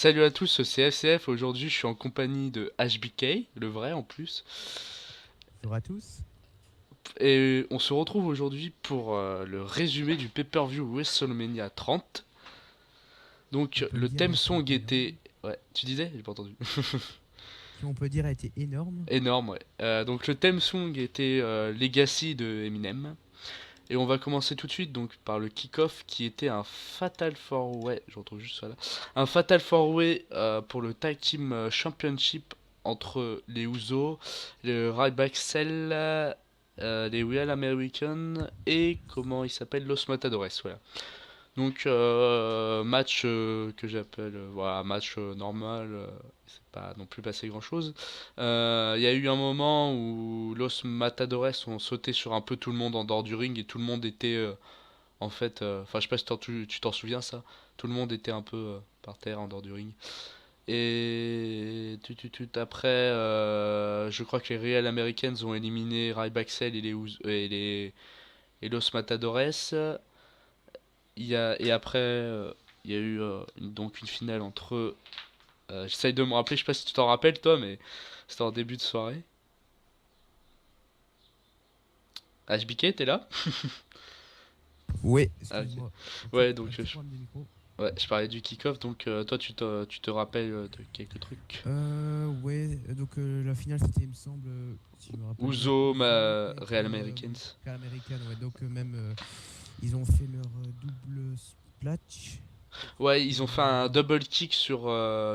Salut à tous, c'est FCF. Aujourd'hui, je suis en compagnie de HBK, le vrai en plus. Bonjour à tous. Et on se retrouve aujourd'hui pour le résumé du pay-per-view WrestleMania 30. On Donc, peut le le dire a thème été song était. énorme. Ouais, tu disais? J'ai pas entendu. Qui on peut dire a été énorme. Énorme, ouais. Donc, le thème song était Legacy de Eminem. Et on va commencer tout de suite donc par le kick-off qui était un Fatal 4-Way, je retrouve juste ça là, un Fatal 4-Way pour le Tag Team Championship entre les Usos, le Ryback Cell, les Real Americans et comment il s'appelle Los Matadores, voilà. Donc match que j'appelle voilà match normal, c'est pas non plus passé grand chose. Il y a eu un moment où Los Matadores ont sauté sur un peu tout le monde en dehors du ring et tout le monde était en fait, enfin je sais pas si tu t'en souviens ça, tout le monde était un peu par terre en dehors du ring. Et après, je crois que les Real Americans ont éliminé Ryback Cell et Los Matadores. Et après, il y a eu donc une finale entre. J'essaye de me rappeler, je sais pas si tu t'en rappelles toi, mais c'était en début de soirée. HBK, t'es là? Ouais, Ah, ok. excuse-moi. Ouais, donc Un petit problème de micro. ouais, je parlais du kick-off, donc toi tu te rappelles de quelques trucs. Ouais, donc la finale c'était, il me semble, si je me rappelle bien, Uzo, Uzo contre Real Americans. Real American. Ouais, donc même ils ont fait leur double splash. Ouais, ils ont fait un Euh, double kick sur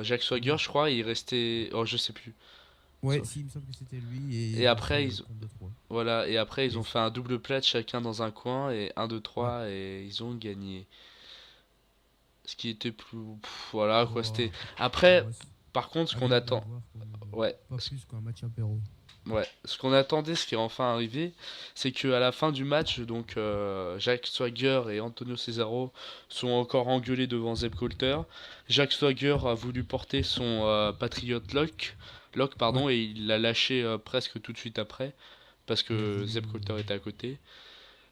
Jack Swagger, oui, je crois, et il restait. Oh, je sais plus. ouais, Sauf. si, il me semble que c'était lui et Et ils ont fait après, le compte de 3. voilà, et après, ils Et ont fait un double plat chacun dans un coin, et un 2 ouais, trois et ils ont gagné. Ce qui était plus. Voilà, quoi, bon, c'était. Après, ouais, par contre, ce qu'on agréable à attend. voir, quoi, mais Ouais, pas plus qu'un match apéro. ouais. Ce qu'on attendait, ce qui est enfin arrivé, c'est que à la fin du match, donc Jack Swagger et Antonio Cesaro sont encore engueulés devant Zeb Coulter. Jack Swagger a voulu porter son Patriot Lock Ouais, pardon, et il l'a lâché presque tout de suite après, parce il a que voulu Zeb Coulter était à côté.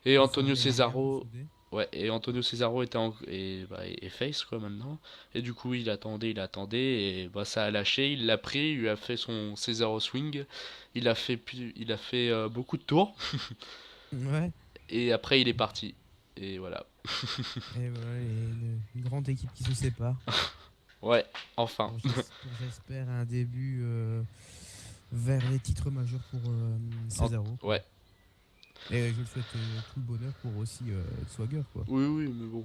Et Antonio reformer les liens, Cesaro, ressouder. ouais, et Antonio Cesaro était et face quoi maintenant. Et du coup il attendait et bah ça a lâché, il l'a pris, il lui a fait son Cesaro swing, il a fait beaucoup de tours Ouais. et après il est parti. Et voilà. Et voilà, une grande équipe qui se sépare Ouais, enfin. pour j'espère un début vers les titres majeurs pour Cesaro, quoi. Ouais. Et je le souhaite tout le bonheur pour aussi Swagger, quoi. Oui oui, mais bon,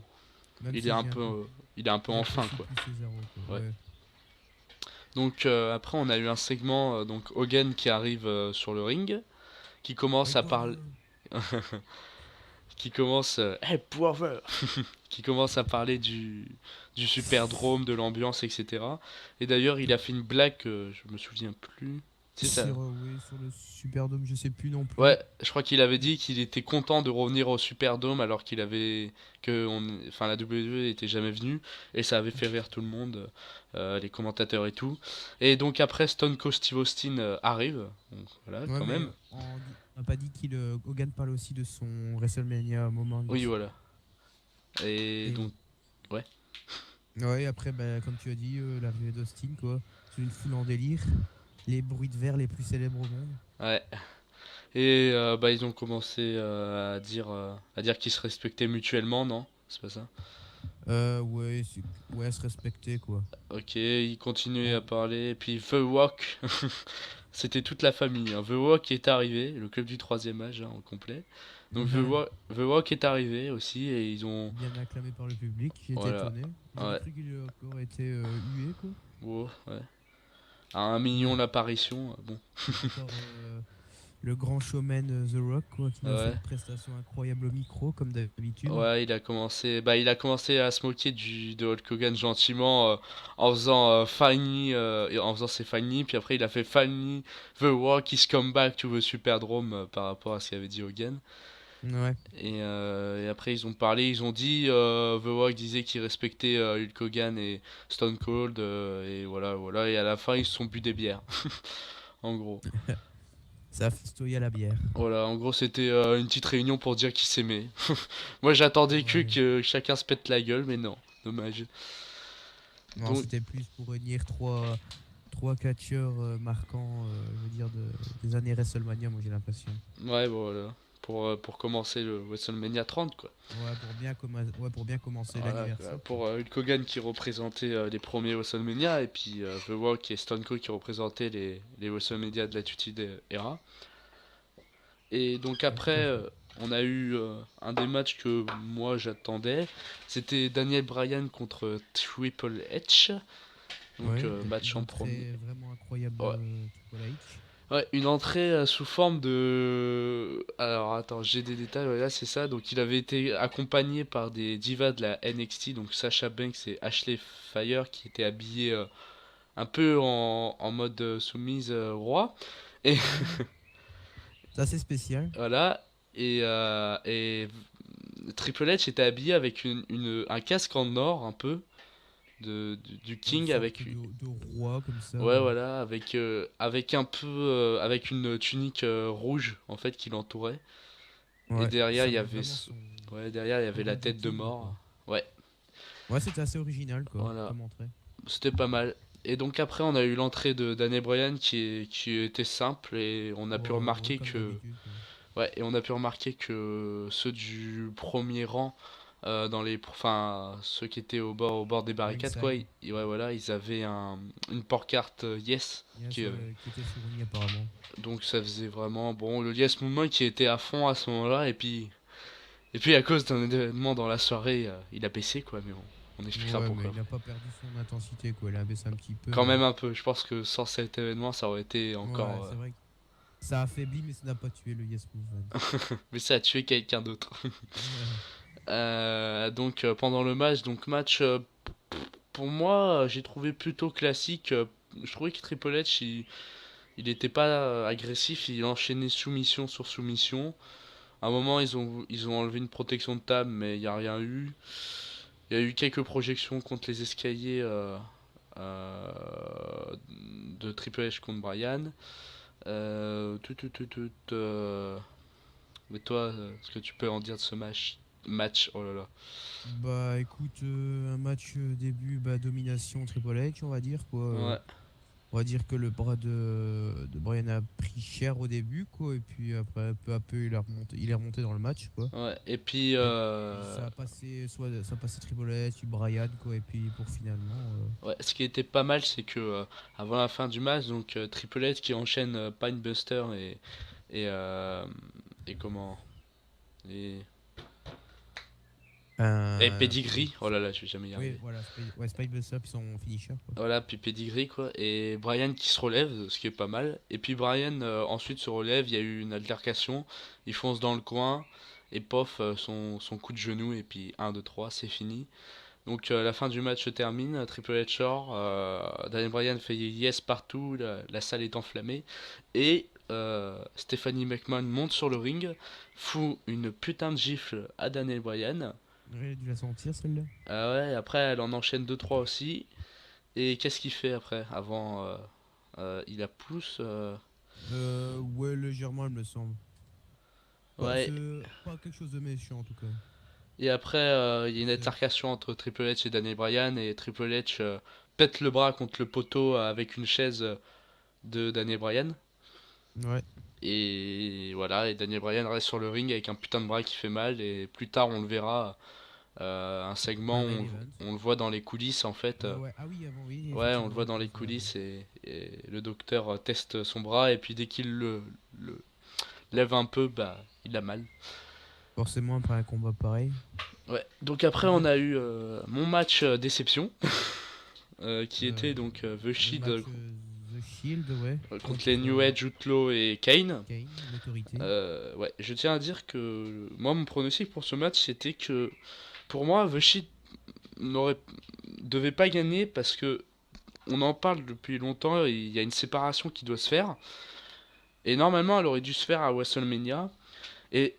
Même il est si un peu il est un peu en fin j'apprécie quoi. plus Cesaro, quoi. Ouais. Ouais. Donc après on a eu un segment donc Hogan qui arrive sur le ring, qui Hey commence à parler brother. qui commence hey brother qui commence à parler du Superdrome, de l'ambiance, etc. Et d'ailleurs, il a fait une blague que je me souviens plus. C'est ça. Sur, ouais, sur le Superdome, je sais plus non plus. Ouais, je crois qu'il avait dit qu'il était content de revenir au Superdome alors qu'il avait enfin la WWE n'était jamais venue et ça avait fait rire tout le monde, les commentateurs et tout. Et donc après Stone Cold Steve Austin arrive, donc voilà Ouais, quand mais même. on n'a pas dit qu'il Hogan parle aussi de son WrestleMania moment. Oui voilà. Et Et donc ouais. ouais, après, bah, comme tu as dit, l'arrivée d'Austin, quoi. C'est une foule en délire. Les bruits de verre les plus célèbres au monde. Ouais. Et bah, ils ont commencé à dire qu'ils se respectaient mutuellement, non? C'est pas ça? Ouais, ouais, se respecter, quoi. Ok, ils continuaient à On- parler. Et puis The Walk, c'était toute la famille, hein. The Walk est arrivé, le club du troisième âge hein, au complet. Donc The Walk est arrivé aussi et ils ont... Bien acclamé par le public, j'étais Voilà. étonné. J'aurais Ouais. cru qu'il aurait encore été hué, quoi. Wow, ouais. À 1 million Mais l'apparition, bon. encore le grand showman The Rock, quoi, qui nous a fait Ouais. une prestation incroyable au micro, comme d'habitude. Ouais, il a commencé à se moquer de Hulk Hogan gentiment en faisant en faisant ses funny, puis après il a fait funny The Rock is come back to the Superdome par rapport à ce qu'avait dit Hogan. Ouais. Et après ils ont parlé, ils ont dit The Rock disait qu'il respectait Hulk Hogan et Stone Cold et voilà voilà et à la fin ils se sont bu des bières en gros. Ça a festoyé à la bière. Voilà, en gros c'était une petite réunion pour dire qu'ils s'aimaient. Moi j'attendais Ouais. que chacun se pète la gueule, mais non, dommage. Non, Donc, c'était plus pour réunir trois catcheurs marquants, je veux dire, des années WrestleMania, moi j'ai l'impression. ouais, bon, voilà. Pour commencer le WrestleMania 30, quoi. Ouais, pour bien commencer Voilà, quoi. l'anniversaire, quoi. Pour Hulk Hogan qui représentait les premiers WrestleMania, et puis The Rock et Stone Cold qui représentaient les WrestleMania de l'Attitude Era. Et donc Ouais, tout après, à fait. on a eu un des matchs que moi j'attendais. C'était Daniel Bryan contre Triple H. Donc Ouais, match une en premier. entrée vraiment incroyable Ouais. de Triple H. Ouais, une entrée sous forme de... Alors attends, j'ai des détails, ouais, là c'est ça. Donc il avait été accompagné par des divas de la NXT, donc Sasha Banks et Ashley Fire, qui étaient habillés un peu en mode soumise roi. Et Ouais. C'est assez spécial. voilà. Et Triple H était habillé avec un casque en or un peu du Une King sorte avec de roi comme ça. ouais voilà avec un peu avec une tunique rouge en fait qui l'entourait et Ouais, derrière il ça y met avait vraiment ouais derrière il y son avait la rôle du tête de king, mort. quoi. Ouais, Ouais, c'était assez original, quoi, voilà, comme entrée. c'était pas mal. Et donc après on a eu l'entrée de Daniel Bryan qui était simple et on a pu Ouais, remarquer comme que d'habitude, quoi. ouais, et on a pu remarquer que ceux du premier rang, enfin, ceux qui étaient au bord des barricades, quoi, Ringside. ouais, voilà, ils avaient une porte-carte Yes, Yes, ouais, qui était fourni apparemment. donc ça faisait vraiment, bon, le Yes Movement qui était à fond à ce moment-là, et puis à cause d'un événement dans la soirée, il a baissé, quoi, mais on expliquera Ouais, mais pourquoi il n'a après. pas perdu son intensité, quoi. Il a baissé un petit peu, Quand mais. même un peu, je pense que sans cet événement, ça aurait été Ouais, encore... c'est vrai que ça affaiblit, mais ça n'a pas tué le Yes Movement. mais ça a tué quelqu'un d'autre. Ouais. Donc pendant le match, donc match pour moi, j'ai trouvé plutôt classique. Je trouvais que Triple H, il était pas agressif, il enchaînait soumission sur soumission. À un moment, ils ont enlevé une protection de table, mais il n'y a rien eu. Il y a eu quelques projections contre les escaliers euh, de Triple H contre Bryan. Mais toi, ce que tu peux en dire de ce match, oh là là. Bah écoute, un match début, bah, domination Triple H, on va dire, quoi. Ouais. On va dire que le bras de Brian a pris cher au début, quoi. Et puis après, peu à peu, il est remonté dans le match, quoi. Ouais, et puis Et puis ça a passé Triple H, puis Brian, quoi. Et puis pour finalement. ouais, ce qui était pas mal, c'est que avant la fin du match, donc Triple H qui enchaîne Pinebuster et euh, et comment et, et Comment. Pedigree. Oh là là, je vais jamais y Oui, arriver. voilà, ouais, Spike Buster, puis son finisher, quoi. Voilà, puis Pedigree quoi, et Brian qui se relève, ce qui est pas mal. Et puis Brian ensuite se relève, il y a eu une altercation, il fonce dans le coin et pof son coup de genou et puis un 2 3 c'est fini. Donc la fin du match se termine, Triple H sort, Daniel Bryan fait yes partout, la salle est enflammée, et Stephanie McMahon monte sur le ring, fout une putain de gifle à Daniel Bryan. J'aurais dû la sentir, celle-là. Ah ouais, après elle en enchaîne deux trois aussi, et qu'est-ce qu'il fait après avant il la pousse Ouais, légèrement, elle me semble. ouais, Pas quelque chose de méchant, en tout cas. et après il y a une C'est- altercation entre Triple H et Daniel Bryan, et Triple H pète le bras contre le poteau avec une chaise de Daniel Bryan. Ouais, Et voilà, et Daniel Bryan reste sur le ring avec un putain de bras qui fait mal. Et plus tard, on le verra, un dans segment le où main event. on le voit dans les coulisses en fait. Ouais, ouais. Ah oui, avant, oui, Ouais, on le effectivement, voit j'ai dans vu les ça avant. coulisses et le docteur teste son bras. Et puis dès qu'il le lève un peu, bah il a mal. Forcément, après un combat pareil. Ouais, donc après, Du on a coup, eu mon match déception qui était euh, donc The le Shield match The Shield, ouais, contre les contre New Age, Outlaw et Kane. Kane, l'autorité. Ouais, je tiens à dire que moi, mon pronostic pour ce match, c'était que pour moi, The Shield n'aurait devait pas gagner parce que on en parle depuis longtemps. Il y a une séparation qui doit se faire et normalement, elle aurait dû se faire à WrestleMania. Et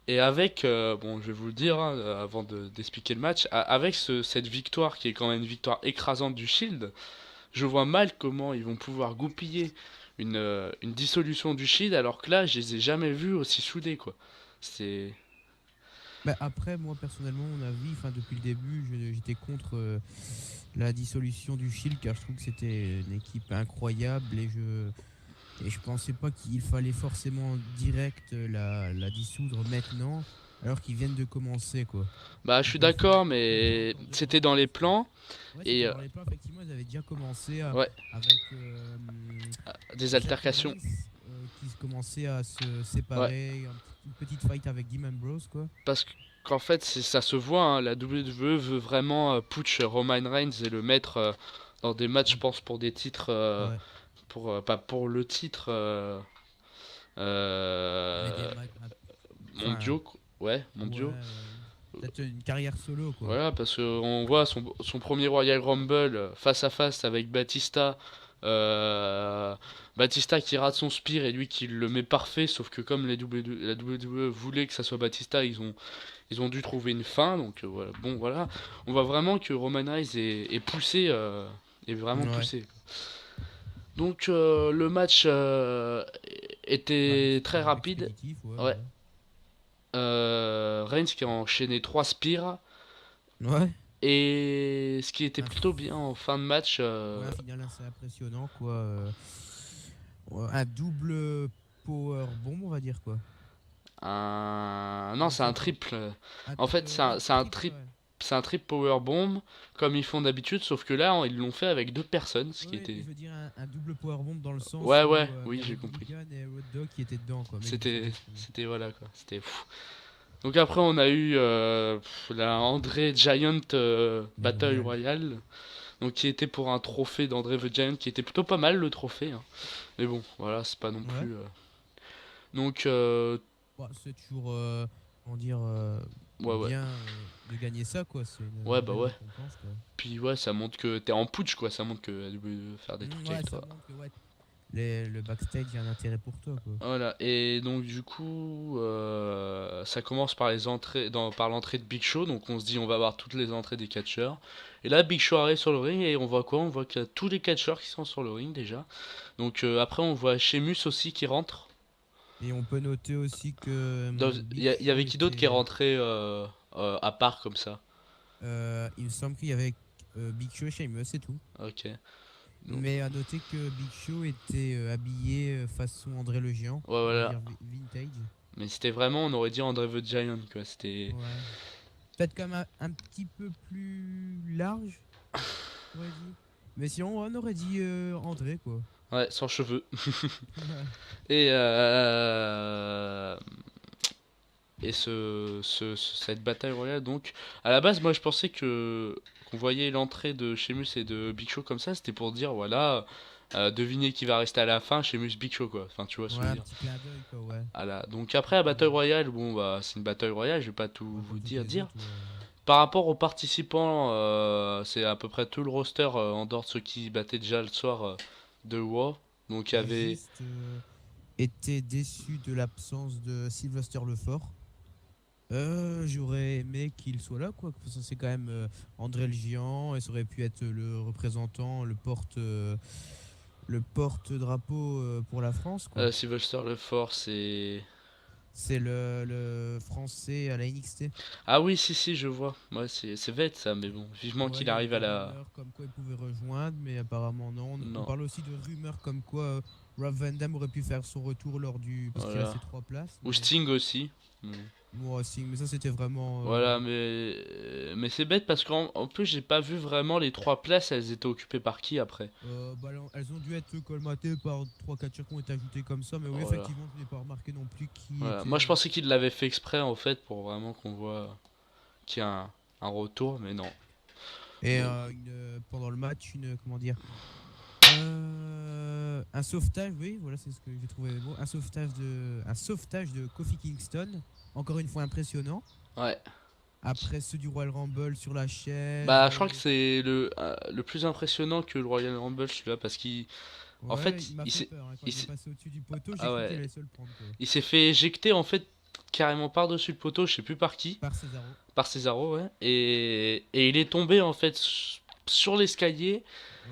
et avec bon, je vais vous le dire hein, avant d'expliquer le match, avec cette victoire qui est quand même une victoire écrasante du Shield, je vois mal comment ils vont pouvoir goupiller une dissolution du Shield alors que là, je les ai jamais vus aussi soudés quoi. C'est Bah, après, moi personnellement, mon avis, enfin depuis le début, j'étais contre la dissolution du Shield car je trouve que c'était une équipe incroyable et je pensais pas qu'il fallait forcément direct la dissoudre maintenant alors qu'ils viennent de commencer quoi. Bah, je Donc suis il d'accord, faut le temps mais encore de c'était dans les remonter. plans. Ouais, Et c'était dans les plans, effectivement, ils avaient déjà commencé ouais, avec des Jack altercations. Evans qui commençait à se Ouais, séparer, une petite fight avec Dean Ambrose quoi. parce qu'en fait, ça se voit, hein, la WWE veut vraiment putsch Roman Reigns et le mettre dans des matchs, je pense, pour des titres, Ouais. pas pour le titre Mais des euh, matchs. Enfin, mondiaux, ouais, ouais, mondiaux. peut-être une carrière solo, quoi. Voilà, parce qu'on voit son premier Royal Rumble face à face avec Batista. euh, Batista qui rate son spear et lui qui le met parfait, sauf que comme la WWE voulait que ça soit Batista, ils ont dû trouver une fin. Donc voilà. Bon, voilà. On voit vraiment que Roman Reigns est poussé, est vraiment Ouais. poussé. Donc le match Bah, était très c'était rapide. expéditif, ouais, Ouais. ouais. Reigns qui a enchaîné 3 spears. Ouais. Et ce qui était Un, plutôt bien en fin de match, ouais, un final assez impressionnant, quoi. Ouais, un double power bomb, on va dire, quoi. non, Je c'est un sais pas. triple. En fait, Ouais, triple, ouais. c'est un triple power bomb comme ils font d'habitude, sauf que là, ils l'ont fait avec deux personnes, ce qui Ouais, mais était. je veux dire un double power bomb dans le sens Ouais, où ouais, il oui, y j'ai avait Billy compris. Gunn et Road Dogg qui étaient dedans, quoi. Mais je me souviens plus. C'était voilà quoi, c'était fou. Donc après, on a eu la André Giant Battle Mémorial. Royale, donc qui était pour un trophée d'André the Giant, qui était plutôt pas mal le trophée, hein. Mais bon, voilà, c'est pas non Ouais. plus. Donc Bah, c'est toujours, comment dire, ouais, ouais, bien de gagner ça, quoi. C'est ouais, une bah belle ouais. récompense, quoi. Puis ouais, ça montre que t'es en putsch quoi, ça montre que elle veut faire des trucs Ouais, avec ça toi. montre que ouais, le backstage a un intérêt pour toi, quoi. Voilà, et donc du coup, ça commence par par l'entrée de Big Show, donc on se dit on va voir toutes les entrées des catcheurs. Et là, Big Show arrive sur le ring et on voit quoi? On voit qu'il y a tous les catcheurs qui sont sur le ring déjà. Donc après, on voit Sheamus aussi qui rentre. Et on peut noter aussi que Il Big y avait Show qui d'autre qui est était. rentré à part comme ça? Il me semble qu'il y avait Big Show et Sheamus, c'est tout. Ok. Donc, Mais à noter que Big Show était habillé façon André le Géant, ouais, on va voilà. dire vintage. Mais c'était vraiment, on aurait dit André the Giant quoi. C'était. Ouais. Peut-être quand même un petit peu plus large, j'aurais dit. Mais sinon, on aurait dit André, quoi. Ouais, sans cheveux. Ouais. Et, cette bataille royale, donc, à la base, moi je pensais que qu'on voyait l'entrée de Sheamus et de Big Show comme ça, c'était pour dire, voilà, devinez qui va rester à la fin, Sheamus Big Show, quoi. Enfin, tu vois ce que Ouais, je veux un dire. petit clin d'œil, quoi, ouais. Voilà. Donc, après, la bataille royale, bon, bah, c'est une bataille royale, je vais pas tout Ouais, vous comme toutes les dire. autres, ouais. Par rapport aux participants, c'est à peu près tout le roster, en dehors de ceux qui battaient déjà le soir de Raw. Donc, il y J'ai avait. juste été déçu de l'absence de Sylvester Lefort. J'aurais aimé qu'il soit là, quoi. Parce que c'est quand même André le Géant et ça aurait pu être le représentant, le porte-drapeau pour la France, quoi. Sylvester Lefort, c'est. C'est le français à la NXT. Ah oui, si, si, je vois. Ouais, c'est bête ça, mais bon, vivement Ouais, qu'il il y avait arrive à des la. rumeurs comme quoi il pouvait rejoindre, mais apparemment non. On Non, parle aussi de rumeurs comme quoi Rob Van Dam aurait pu faire son retour lors du. Parce qu'il voilà. restait 3 places, Ou mais. Sting aussi. Mm. Moi aussi, mais ça c'était vraiment. Voilà, mais c'est bête parce qu'en plus, j'ai pas vu vraiment les trois places, elles étaient occupées par qui après. Bah, elles ont dû être colmatées par 3 catcheurs qui ont été ajoutés comme ça, mais oui, Voilà. effectivement, je n'ai pas remarqué non plus qui Voilà. était. Moi, je pensais qu'il l'avait fait exprès en fait pour vraiment qu'on voit qu'il y a un retour, mais non. Et Donc, pendant le match, comment dire. Un sauvetage, oui, voilà, c'est ce que j'ai trouvé beau. Un sauvetage de Kofi Kingston, encore une fois impressionnant. ouais. Après ceux du Royal Rumble sur la chaise. Bah, je crois que c'est le plus impressionnant que le Royal Rumble celui-là parce qu'il. En Ouais, fait, il m'a il fait s'est. peur hein, quand il il est s'est- passé au-dessus du poteau. J'ai Ah cru qu'il ouais. allait se le prendre, quoi. Il s'est fait éjecter en fait carrément par-dessus le poteau, je sais plus par qui. Par Cesaro. Par Cesaro, ouais. Et il est tombé en fait sur l'escalier.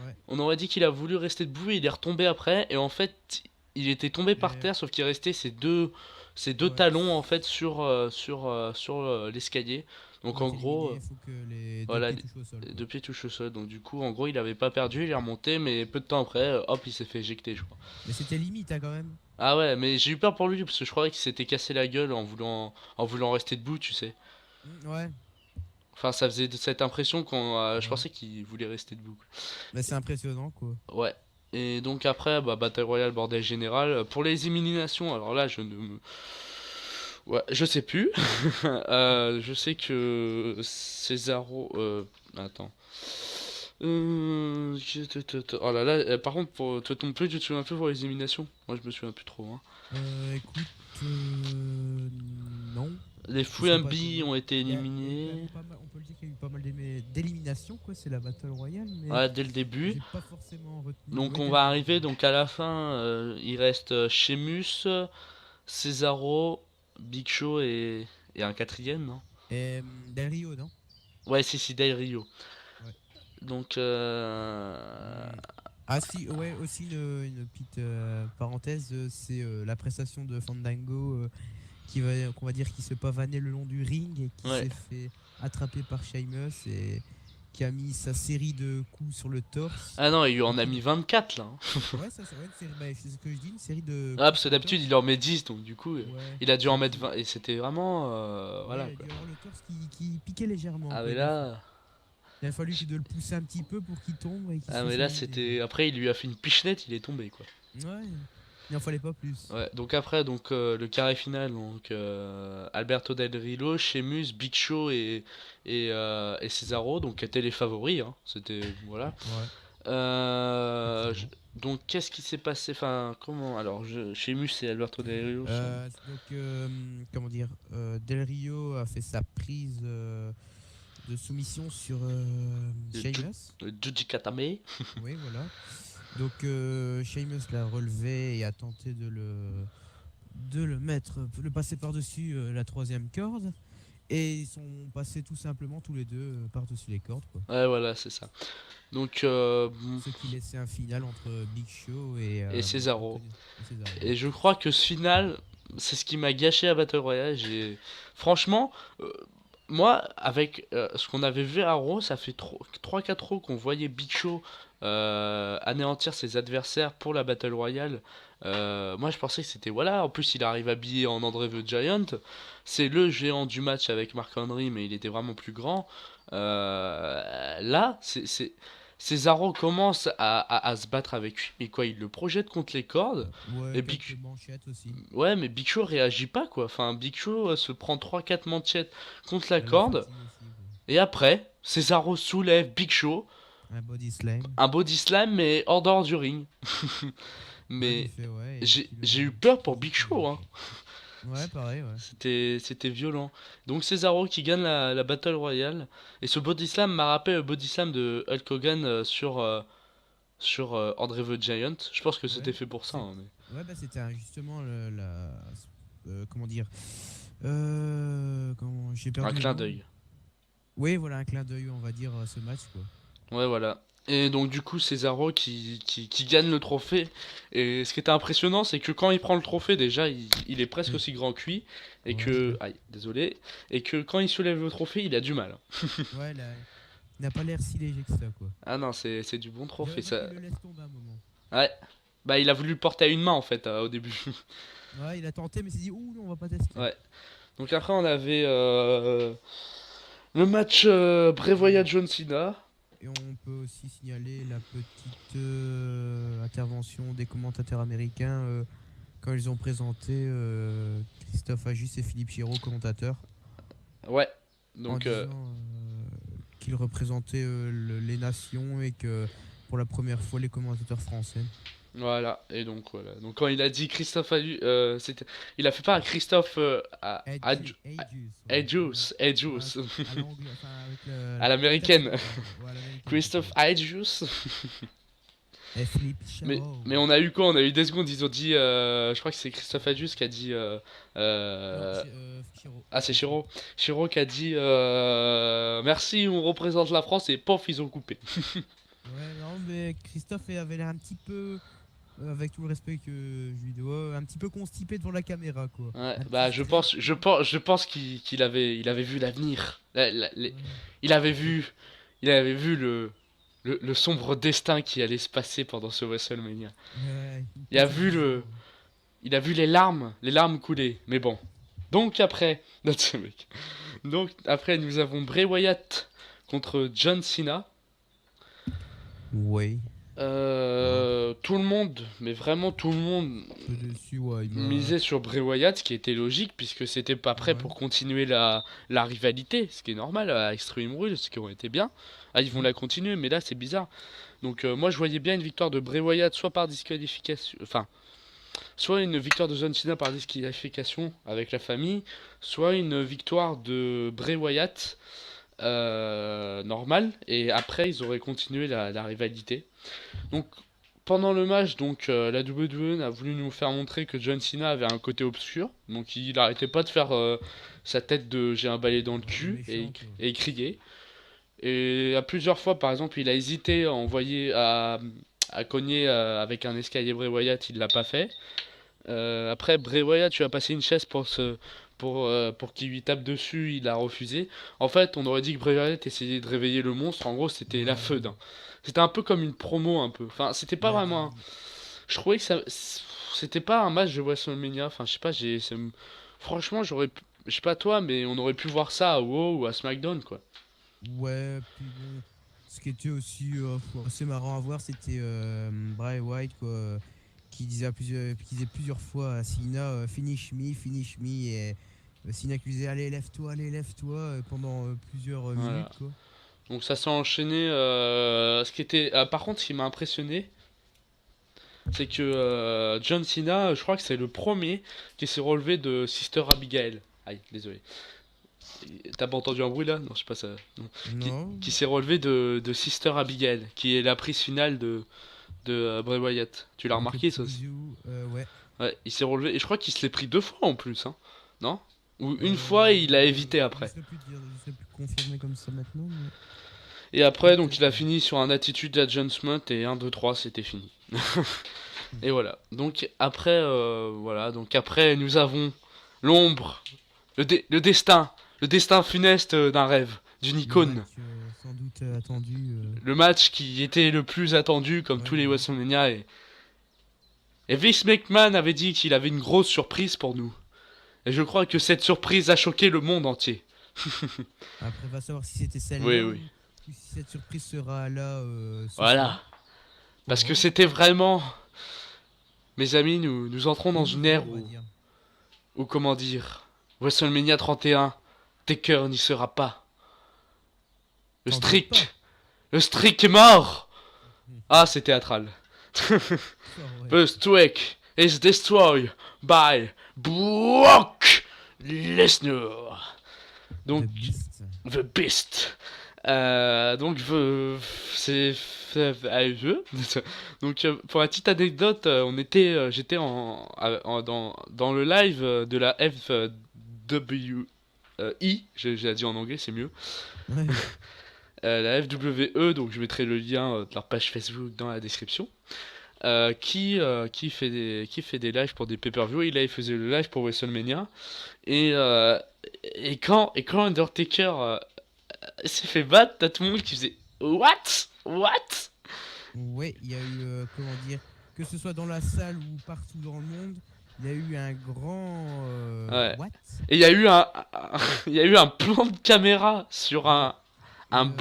Ouais. On aurait dit qu'il a voulu rester debout et il est retombé après. Et en fait, il était tombé par Et- terre, sauf qu'il restait ses deux ouais. talons en fait sur l'escalier. Donc Pour en être gros, éliminé, il faut que les deux voilà, pieds les touchent au sol, les quoi. deux pieds touchent au sol. Donc du coup, en gros, il avait pas perdu, il est remonté, mais peu de temps après, hop, il s'est fait éjecter, je crois. Mais c'était limite, hein, quand même. Ah ouais, mais j'ai eu peur pour lui parce que je croyais qu'il s'était cassé la gueule en voulant rester debout, tu sais. Ouais, Enfin, ça faisait cette impression je ouais. pensais qu'il voulait rester debout. Mais c'est impressionnant, quoi. Ouais. Et donc après, bah, Battle Royale, bordel général. Pour les éliminations, alors là, Ouais, je sais plus. Je sais que Cesaro... Attends. Oh là là, par contre, toi non plus, tu te souviens plus pour les éliminations? Moi, je me souviens plus trop, hein. Écoute, non, Les je saurais pas te Fouambi dire. ont été Il y a eu quand éliminés. même pas mal, on peut le dire qu'il y a eu pas mal d'éliminations, quoi. C'est la Battle Royale, mais Ouais, dès le début. j'ai pas forcément retenu. Donc Ouais, on dès le va début, arriver, ouais. donc à la fin, il reste Sheamus, Cesaro, Big Show et un quatrième, non? Del Rio, non? Ouais, si, Del Rio. Ouais. Donc, Et- Ah si, ouais, aussi une petite parenthèse, c'est la prestation de Fandango qu'on va dire qui se pavanait le long du ring et qui ouais. s'est fait attraper par Sheamus et qui a mis sa série de coups sur le torse. Ah non, il Et en a mis 24 là, hein. Ouais, ouais, c'est ce que je dis, une série de Ah, coups parce que sur le d'habitude torse. il en met 10, donc du coup, Ouais, il a dû en et mettre 20. Et c'était vraiment. ouais, Voilà il a quoi. dû avoir le torse qui piquait légèrement, Ah, quoi. mais là. Il a fallu que de le pousser un petit peu pour qu'il tombe et qu'il se Ah, mais fasse là éliminer. c'était. Après, il lui a fait une pichenette, il est tombé quoi. Ouais, il en fallait pas plus. Ouais, donc après, donc, le carré final, donc Alberto Del Rio, Sheamus, Big Show et Cesaro, donc étaient les favoris, hein. C'était. Voilà. Ouais, Euh, je- effectivement. donc qu'est-ce qui s'est passé? Enfin, comment? Alors, Sheamus et Alberto Del Rio sont. Donc, comment dire, Del Rio a fait sa prise de soumission sur Sheamus. Juji Katame. Oui, voilà. Donc, Sheamus l'a relevé et a tenté de le mettre, le passer par-dessus la troisième corde. Et ils sont passés tout simplement tous les deux par-dessus les cordes, quoi. Ouais, voilà, c'est ça. Donc, Ce qui laissait un final entre Big Show et Cesaro. Anthony et Cesaro. Et je crois que ce final, c'est ce qui m'a gâché à Battle Royale. Franchement, moi, avec ce qu'on avait vu à Raw, ça fait 3-4 Raw qu'on voyait Big Show anéantir ses adversaires pour la Battle Royale. Moi, je pensais que c'était, voilà, en plus il arrive habillé en André the Giant. C'est le géant du match avec Mark Henry, mais il était vraiment plus grand. Là, Cesaro commence à se battre avec lui, mais quoi, il le projette contre les cordes. Ouais, Et quelques manchettes aussi. Ouais, mais Big Show réagit pas quoi. Enfin, Big Show se prend 3-4 manchettes contre la Elle le corde. fatigue aussi, quoi. Et après, Cesaro soulève Big Show. Un body slam. Un body slam, mais hors dehors du ring. Ouais, vite Mais fait, ouais. Et j'ai eu peur pour Big Show, hein. Ouais, pareil, ouais. C'était violent. Donc Cesaro qui gagne la Battle Royale. Et ce body slam m'a rappelé le body slam de Hulk Hogan sur André the Giant. Je pense que c'était Ouais, fait pour ça, c'est- hein, ouais bah, c'était justement comment dire j'ai un perdu le clin nom. d'œil. Oui, voilà, un clin d'œil, on va dire, à ce match, quoi. Ouais, voilà. Et donc, du coup, Cesaro qui gagne le trophée. Et ce qui était impressionnant, c'est que quand il prend le trophée, déjà, il est presque Mm. aussi grand que lui. Et Ouais, que. Aïe, désolé. Et que quand il soulève le trophée, il a du mal. ouais, là, il n'a pas l'air si léger que ça, quoi. Ah non, c'est du bon trophée, J'aurais vu qu'il ça. le laisse tomber un moment. Ouais. Bah, il a voulu le porter à une main, en fait, au début. Ouais, il a tenté, mais il s'est dit, ouh, non, on va pas tester. Ouais. Donc, après, on avait le match Bray Wyatt John Cena. Et on peut aussi signaler la petite intervention des commentateurs américains quand ils ont présenté Christophe Ajus et Philippe Giraud, commentateurs, Ouais. en Donc, disant qu'ils représentaient les nations et que pour la première fois les commentateurs français. voilà, et donc voilà. Donc quand il a dit Christophe il a fait pas à Christophe Ajus, Ajus, à l'anglais, enfin avec à l'américaine. ouais, à l'américaine, Christophe Ajus. et Philippe Mais, Giraud. mais on a eu quoi? On a eu des secondes, ils ont dit, je crois que c'est Christophe Ajus qui a dit, Non, euh, Giraud. ah c'est Chiro, Chiro qui a dit, merci, on représente la France et pof, ils ont coupé. Ouais, non, mais Christophe avait l'air un petit peu avec tout le respect que je lui dois, un petit peu constipé devant la caméra, quoi. Ouais, Un petit bah stress. je pense qu'il avait vu l'avenir. Ouais, Il avait vu, il avait vu le sombre destin qui allait se passer pendant ce WrestleMania. ouais, Il toute a sa vu vision. il a vu les larmes couler. Mais bon. Donc après, notre mec. Donc après nous avons Bray Wyatt contre John Cena. Ouais. Ouais. Tout le monde, mais vraiment tout le monde Peu dessus, ouais, il m'a. misait sur Bray Wyatt, ce qui était logique puisque c'était pas prêt Ouais. pour continuer la rivalité, ce qui est normal à Extreme Rules, ce qui aurait été bien. Ah, ils vont Mm. la continuer, mais là c'est bizarre. Donc moi je voyais bien une victoire de Bray Wyatt soit par disqualification, enfin soit une victoire de John Cena par disqualification avec la famille, soit une victoire de Bray Wyatt normale et après ils auraient continué la rivalité. Donc pendant le match, donc la WWE a voulu nous faire montrer que John Cena avait un côté obscur, donc il arrêtait pas de faire sa tête de j'ai un balai dans le Ouais, de cul méchant, quoi. et crier. Et à plusieurs fois, par exemple, il a hésité à envoyer à cogner avec un escalier Bray Wyatt, il l'a pas fait. Après, Bray Wyatt, tu as passé une chaise pour qu'il lui tape dessus, il a refusé. En fait, on aurait dit que Bray Wyatt essayait de réveiller le monstre. En gros, c'était la feud, Ouais. hein. C'était un peu comme une promo, un peu. Enfin, c'était pas Ouais, vraiment. Je trouvais que ça. C'était pas un match de WrestleMania. Enfin, je sais pas, franchement, je sais pas toi, mais on aurait pu voir ça à Raw ou à SmackDown, quoi. ouais, puis bon. Ce qui était aussi assez marrant à voir, c'était Bray Wyatt, quoi, qui disait plusieurs fois à Cena finish me, et Cena qui lui disait allez, lève-toi, pendant plusieurs Voilà. minutes, quoi. Donc ça s'est enchaîné. Ce qui était. Par contre, ce qui m'a impressionné, c'est que John Cena, je crois que c'est le premier qui s'est relevé de Sister Abigail. Aïe, désolé. T'as pas entendu un bruit là? Non, je sais pas ça. Non. Non, Qui s'est relevé de Sister Abigail, qui est la prise finale de Bray Wyatt. Tu l'as avec le remarqué petit ça aussi? bisou, ouais. Ouais, il s'est relevé. Et je crois qu'il se l'est pris deux fois en plus, hein. Non? Ou une fois et il a évité après. Je serais plus confirmé comme ça maintenant, mais Et après, donc il peut-être. a fini sur un attitude adjustment et 1, 2, 3, c'était fini. Hmm. Et voilà. Donc après, voilà. Donc après, nous avons l'ombre, le destin funeste d'un rêve, d'une Le match icône. sans doute attendu. Le match qui était le plus attendu, comme tous Ouais, les ouais. WrestleMania. Et Vince McMahon avait dit qu'il avait une grosse surprise pour nous. Et je crois que cette surprise a choqué le monde entier. Après, va savoir si c'était Oui, celle-là oui. ou si cette surprise sera là ce soir. Voilà. Faut Parce que voir. c'était vraiment. Mes amis, nous entrons C'était dans une nouveau, ère on va dire. où comment dire. WrestleMania 31, Taker n'y sera pas. Le T'en doutes pas. streak. Le streak est mort. Hmm. Ah, c'est théâtral. Ça, ouais. The streak is destroyed by Brock Lesnar. The Donc, Beast. The Beast. Donc, donc pour la petite anecdote, j'étais dans le live de la FWE, j'ai dit en anglais, c'est mieux. Ouais. La FWE, donc je mettrai le lien de leur page Facebook dans la description. Qui fait des lives pour des pay-per-view. Et là, il faisait le live pour WrestleMania. Et, euh, et quand Undertaker s'est fait battre, t'as tout le monde qui faisait What? What? Ouais, il y a eu, comment dire, que ce soit dans la salle ou partout dans le monde, il y a eu un grand Ouais. what? Et il y a eu il y a eu un plan de caméra sur Ouais. Et ouais, un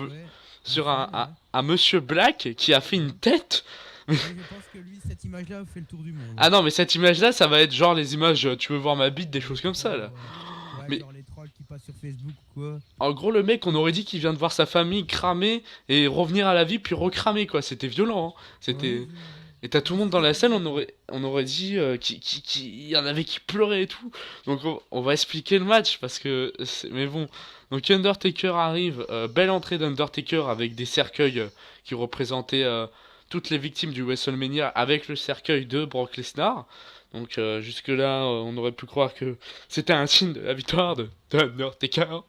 sur fan, ouais. un monsieur Black qui a fait une Ouais. tête. Et je pense que lui, cette image-là fait le tour du monde. Ah non, mais cette image-là, ça va être genre les images, tu veux voir ma bite, des Les choses comme ça trolls, là. ouais. Ouais, Mais genre les trolls qui passent sur Facebook ou quoi. en gros, le mec, on aurait dit qu'il vient de voir sa famille cramer et revenir à la vie puis recramer quoi. C'était violent, hein. Ouais, C'était. Et t'as tout le monde dans c'était la salle, triste, quoi. on aurait dit qu'il y en avait qui pleuraient et tout. Donc on va expliquer le match parce que. Mais bon. Donc Undertaker arrive, belle entrée d'Undertaker avec des cercueils qui représentaient toutes les victimes du WrestleMania avec le cercueil de Brock Lesnar. Donc jusque-là, on aurait pu croire que c'était un signe de la victoire de Undertaker.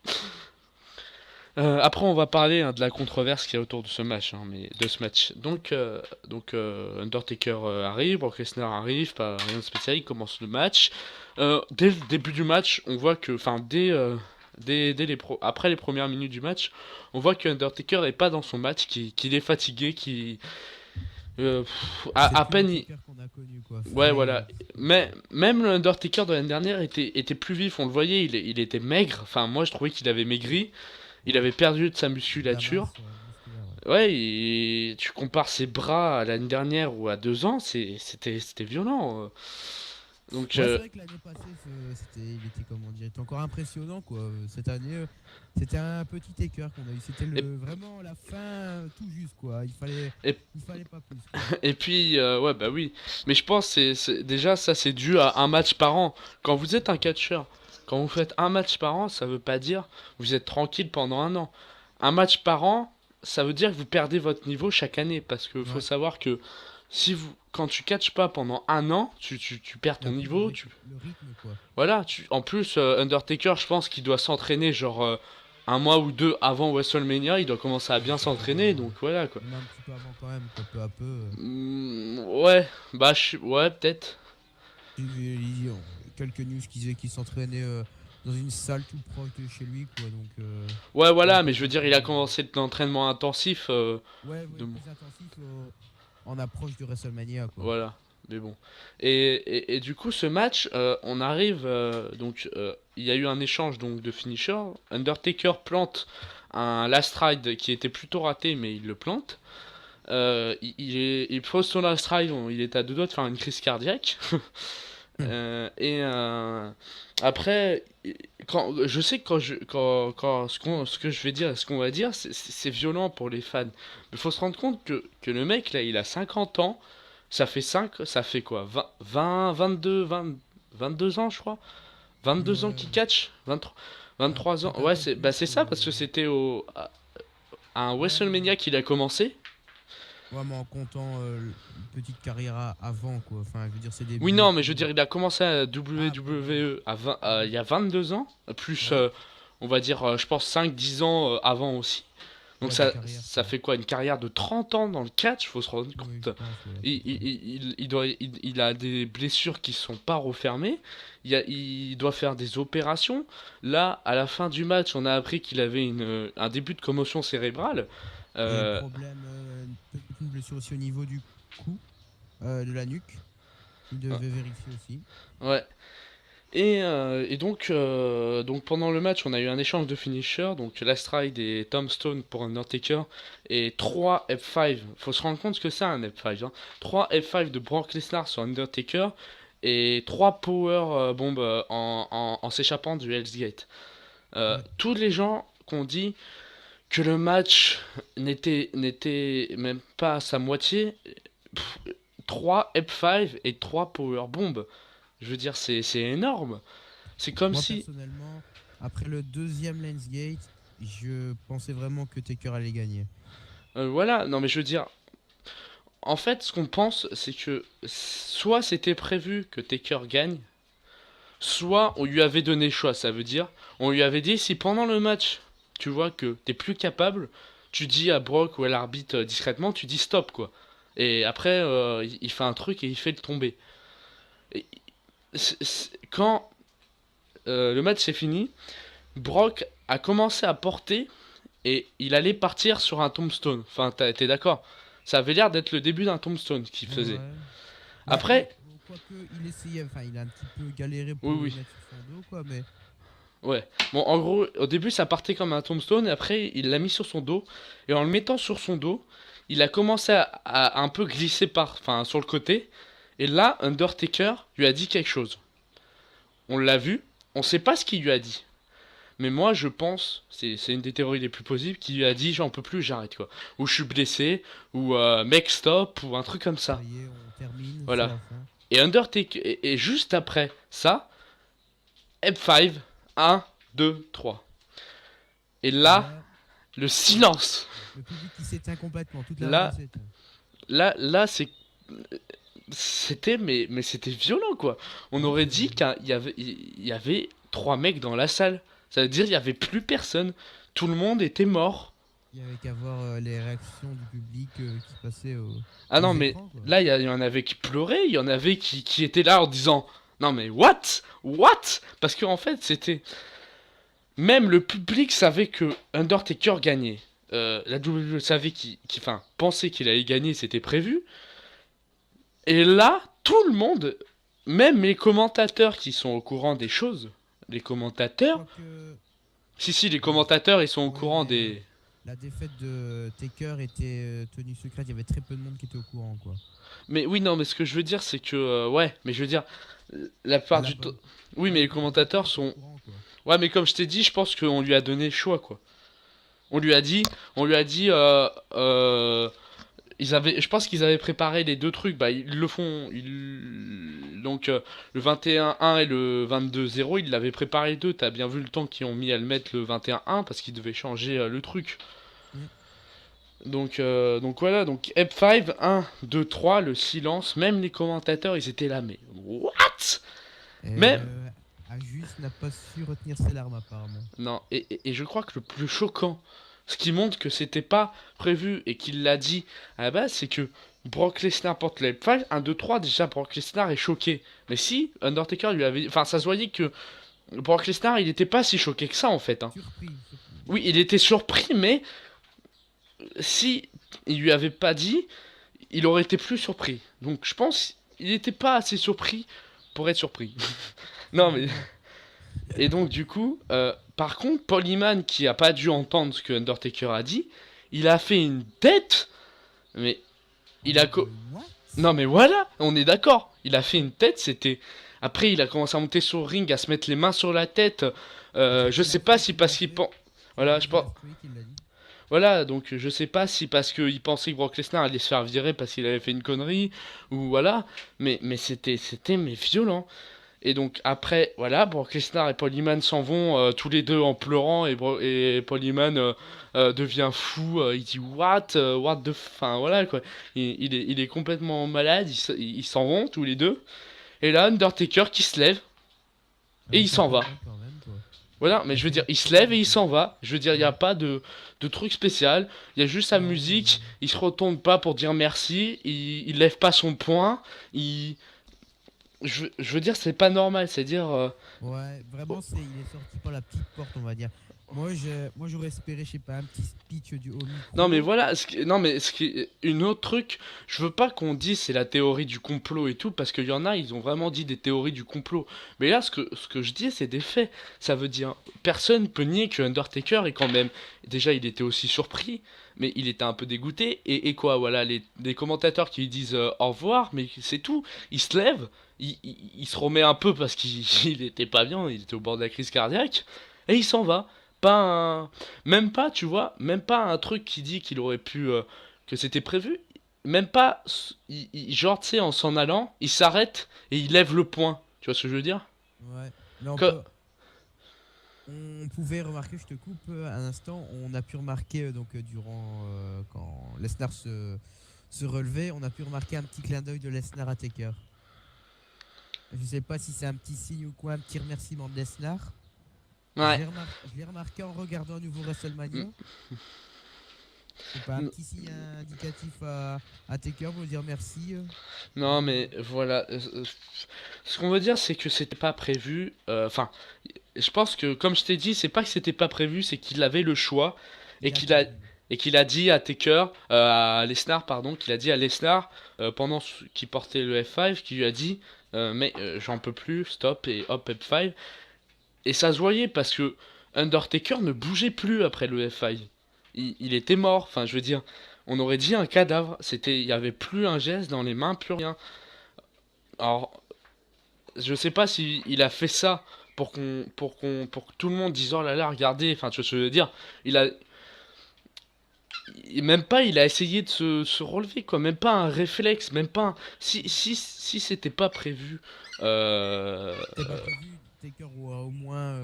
Après, on va parler de la controverse qu'il y a autour de ce match, hein, mais de ce match. Undertaker arrive, Brock Lesnar arrive, pas rien de spécial, il commence le match. Dès le début du match, on voit que, enfin, après les premières minutes du match, on voit que Undertaker est pas dans son match, qu'il est fatigué, C'est à plus peine, l'Undertaker qu'on a connu, quoi. ouais, Frais. voilà. Mais même le Undertaker de l'année dernière était plus vif, on le voyait, il était maigre. Enfin, moi, je trouvais qu'il avait maigri. Il avait perdu de sa De la musculature. masse musculaire, ouais. Ouais, et tu compares ses bras à l'année dernière ou à 2 ans, c'était violent. Donc, Ouais, c'est vrai que l'année passée, il était, comment dire, il était encore impressionnant, quoi. Cette année, c'était un petit écart qu'on a eu. C'était et, vraiment la fin, tout juste, quoi. et, Il fallait pas plus, quoi. et puis, ouais, bah oui. Mais je pense déjà, ça, c'est dû à un match par an. Quand vous êtes un catcheur, quand vous faites un match par an, ça veut pas dire vous êtes tranquille pendant un an. Un match par an, ça veut dire que vous perdez votre niveau chaque année. Parce que faut Ouais. savoir que quand tu catches pas pendant un an, tu perds ton T'as plus niveau. le rythme, quoi. Voilà, en plus, Undertaker, je pense qu'il doit s'entraîner genre un mois ou deux avant WrestleMania, il doit commencer à bien s'entraîner, donc voilà quoi. Même un petit peu avant quand même, quoi, peu à peu. Ouais, bah, ouais, peut-être. J'ai vu quelques news qui disaient qu'il s'entraînait dans une salle tout proche de chez lui, quoi. Donc, Ouais, peu à voilà, peu, mais je veux dire, il a commencé l'entraînement intensif. ouais, ouais, De... plus intensif en approche de WrestleMania, quoi. Voilà, mais bon. Et du coup, ce match, on arrive. Il y a eu un échange donc, de finisher. Undertaker plante un last ride qui était plutôt raté, mais il le plante. Il pose son last ride, il est à deux doigts de faire une crise cardiaque. Hum. Après, je sais que ce que je vais dire et ce qu'on va dire, c'est violent pour les fans. Mais il faut se rendre compte que le mec, là, il a 50 ans. Ça fait quoi 22 ans, je crois. 22 ans Ouais, qu'il catch 23 ans. peut-être un Ouais, peu c'est plus. ça, parce que c'était à un Ouais, mais WrestleMania qu'il a commencé. vraiment en comptant une petite carrière avant, quoi. Enfin, je veux dire, ses Oui, débuts non, mais je étaient. veux dire, il a commencé à Ah, WWE. WWE il y a 22 ans, plus, Ouais, on va dire, je pense 5 10 ans avant aussi. Donc ouais, de carrière, ça quoi. fait quoi, une carrière de 30 ans dans le catch, faut se rendre Oui, je compte. pense, ouais, à peu Il, près. il a des blessures qui sont pas refermées, il doit faire des opérations. Là, à la fin du match, on a appris qu'il avait un début de commotion cérébrale. Et Euh, problème, peut-être une blessure aussi au niveau du cou, de la nuque. Il euh, devait vérifier aussi. ouais. Donc pendant le match, on a eu un échange de finishers, donc Last Ride et Tombstone pour Undertaker, et 3 F5. Faut se rendre compte ce que c'est un F5. Hein. 3 F5 de Brock Lesnar sur Undertaker, et 3 Power Bombs en s'échappant du Hell's Gate. Ouais. Tous les gens qui ont dit que le match n'était même pas à sa moitié, 3 F5 et 3 Power Bombs. Je veux dire, c'est énorme. C'est comme Moi, si. personnellement, après le deuxième Gate, je pensais vraiment que Taker allait gagner. Voilà, non mais je veux dire. En fait, ce qu'on pense, c'est que soit c'était prévu que Taker gagne, soit on lui avait donné le choix. Ça veut dire, on lui avait dit si pendant le match, tu vois que t'es plus capable, tu dis à Brock ou à l'arbitre discrètement, tu dis stop quoi. Et après, il fait un truc et il fait le tomber. Et quand le match s'est fini, Brock a commencé à porter et il allait partir sur un tombstone. Enfin, t'es d'accord? Ça avait l'air d'être le début d'un tombstone qu'il faisait. Ouais. Bah, Après, quoique, il essayait, enfin, il a un petit peu galéré oui, pour le oui, mettre sur son dos, quoi, mais. ouais. Bon, en gros, au début, ça partait comme un tombstone et après, il l'a mis sur son dos. Et en le mettant sur son dos, il a commencé à un peu glisser enfin, sur le côté. Et là, Undertaker lui a dit quelque chose. On l'a vu, on sait pas ce qu'il lui a dit. Mais moi, je pense, c'est une des théories les plus possibles, qui lui a dit j'en peux plus, j'arrête quoi. Ou je suis blessé, ou mec stop, ou un truc comme Ça ça. y est, on termine, c'est Voilà. la fin. Et Undertaker, et juste après ça, F5, 1, 2, 3. Et Et là, là, le silence. le public qui s'éteint complètement, toute l'arène Là, s'éteint. là, c'était, mais c'était violent quoi. On Ouais, aurait dit qu'il y avait trois mecs dans la salle. Ça veut dire il y avait plus personne. Tout le monde était mort. Il y avait qu'à voir les réactions du public qui passaient Ah aux non, mais écrans, quoi. là, il y en avait qui pleuraient, il y en avait qui étaient là en disant non, mais what? What? Parce qu'en fait, c'était. Même le public savait que Undertaker gagnait. La WWE savait enfin, pensait qu'il allait gagner, c'était prévu. Et là, tout le monde, même les commentateurs qui sont au courant des choses, les Je commentateurs, crois que si, les la, commentateurs, ils sont au oui, courant mais des. la défaite de Taker était tenue secrète. Il y avait très peu de monde qui était au courant, quoi. Mais oui, non, mais ce que je veux dire, c'est que. Ouais, mais je veux dire, la Bah, plupart du temps. Oui, bah, mais les les commentateurs commentateurs étaient au sont. courant, quoi. Ouais, mais comme je t'ai dit, je pense qu'on lui a donné le choix, quoi. On lui a dit. On lui a dit. Ils avaient, je pense qu'ils avaient préparé les deux trucs. Bah, ils le font. Donc, le 21-1 et le 22-0, ils l'avaient préparé les deux. T'as bien vu le temps qu'ils ont mis à le mettre le 21-1 parce qu'ils devaient changer le truc. Mm. Donc voilà. Donc, Ep5, 1, 2, 3, le silence. Même les commentateurs, ils étaient là. Mais, what? Et Même. Ajus n'a pas su retenir ses larmes, apparemment. Non, et je crois que le plus choquant, ce qui montre que c'était pas prévu et qu'il l'a dit à la base, c'est que Brock Lesnar porte le F5, 1, 2, 3, déjà Brock Lesnar est choqué. Mais si, Undertaker lui avait. Enfin, ça se voyait que Brock Lesnar, il était pas si choqué que ça en fait, hein. Surpris, surpris. Oui, il était surpris, mais si il lui avait pas dit, il aurait été plus surpris. Donc je pense il était pas assez surpris pour être surpris. Non, mais. Et donc, du coup, par contre, Paul Heyman, qui a pas dû entendre ce que Undertaker a dit, il a fait une tête. Mais il a. What? Non, mais voilà, on est d'accord. Il a fait une tête, c'était. Après, il a commencé à monter sur le ring, à se mettre les mains sur la tête. Je sais pas si parce qu'il pense. Voilà, je pense. Il l'a dit. Voilà, donc je sais pas si parce qu'il pensait que Brock Lesnar allait se faire virer parce qu'il avait fait une connerie, ou voilà, mais c'était mais violent. Et donc après, voilà, Brock Lesnar et Paul Heyman s'en vont tous les deux en pleurant et Paul Heyman devient fou, il dit what the... Enfin voilà quoi, il est complètement malade, ils s'en vont tous les deux. Et là, Undertaker qui se lève Ah, et mais il ça s'en va. fait quand même, quoi. Voilà, mais Ça je veux fait dire, il très se lève et il longtemps. s'en va. Je veux dire, il n'y a Ouais. pas de truc spécial. Il y a juste sa Non, musique. Il se retourne pas pour dire merci. Il lève pas son poing. Il... je veux dire, c'est pas normal. C'est-à-dire. ouais, vraiment, il est sorti par la petite porte, on va dire. Moi, j'aurais espéré, je sais pas, un petit speech au Non, mais micro. voilà. Non, mais une autre truc. Je veux pas qu'on dise c'est la théorie du complot et tout. Parce qu'il y en a, ils ont vraiment dit des théories du complot. Mais là, ce que je dis, c'est des faits. Ça veut dire. Personne peut nier que Undertaker est quand même. Déjà, il était aussi surpris. Mais il était un peu dégoûté. Et quoi, voilà, les commentateurs qui lui disent au revoir, mais c'est tout. Il se lève. Il se remet un peu parce qu'il il était pas bien. Il était au bord de la crise cardiaque. Et il s'en va. Pas un. Même pas, tu vois, même pas un truc qui dit qu'il aurait pu. Que c'était prévu. Même pas. Genre, tu sais, en s'en allant, il s'arrête et il lève le poing. Tu vois ce que je veux dire? Ouais, mais Que... on pouvait remarquer, je te coupe un instant, on a pu remarquer durant quand Lesnar se relevait, on a pu remarquer un petit clin d'œil de Lesnar à Taker. Je sais pas si c'est un petit signe ou quoi, un petit remerciement de Lesnar. Ouais. Je l'ai remarqué en regardant un nouveau WrestleMania. C'est pas un petit signe indicatif à Taker pour lui dire merci. Non, mais voilà. Ce qu'on veut dire, c'est que c'était pas prévu. Enfin, je pense que, comme je t'ai dit, c'est pas que c'était pas prévu, c'est qu'il avait le choix et Il a attendu. qu'il a dit à Taker, à Lesnar, pardon, qu'il a dit à Lesnar pendant qu'il portait le F5, qu'il lui a dit, mais j'en peux plus, stop et hop F5. Et ça se voyait parce que Undertaker ne bougeait plus après le F5. Il était mort. Enfin, je veux dire, on aurait dit un cadavre. Il y avait plus un geste dans les mains, plus rien. Alors, je sais pas si il a fait ça pour que tout le monde dise oh là là, regardez. Enfin, tu vois ce que je veux dire. Il a, même pas, il a essayé de se relever quoi. Même pas un réflexe, même pas. Si c'était pas prévu. Euh, C'était pas prévu, Taker au moins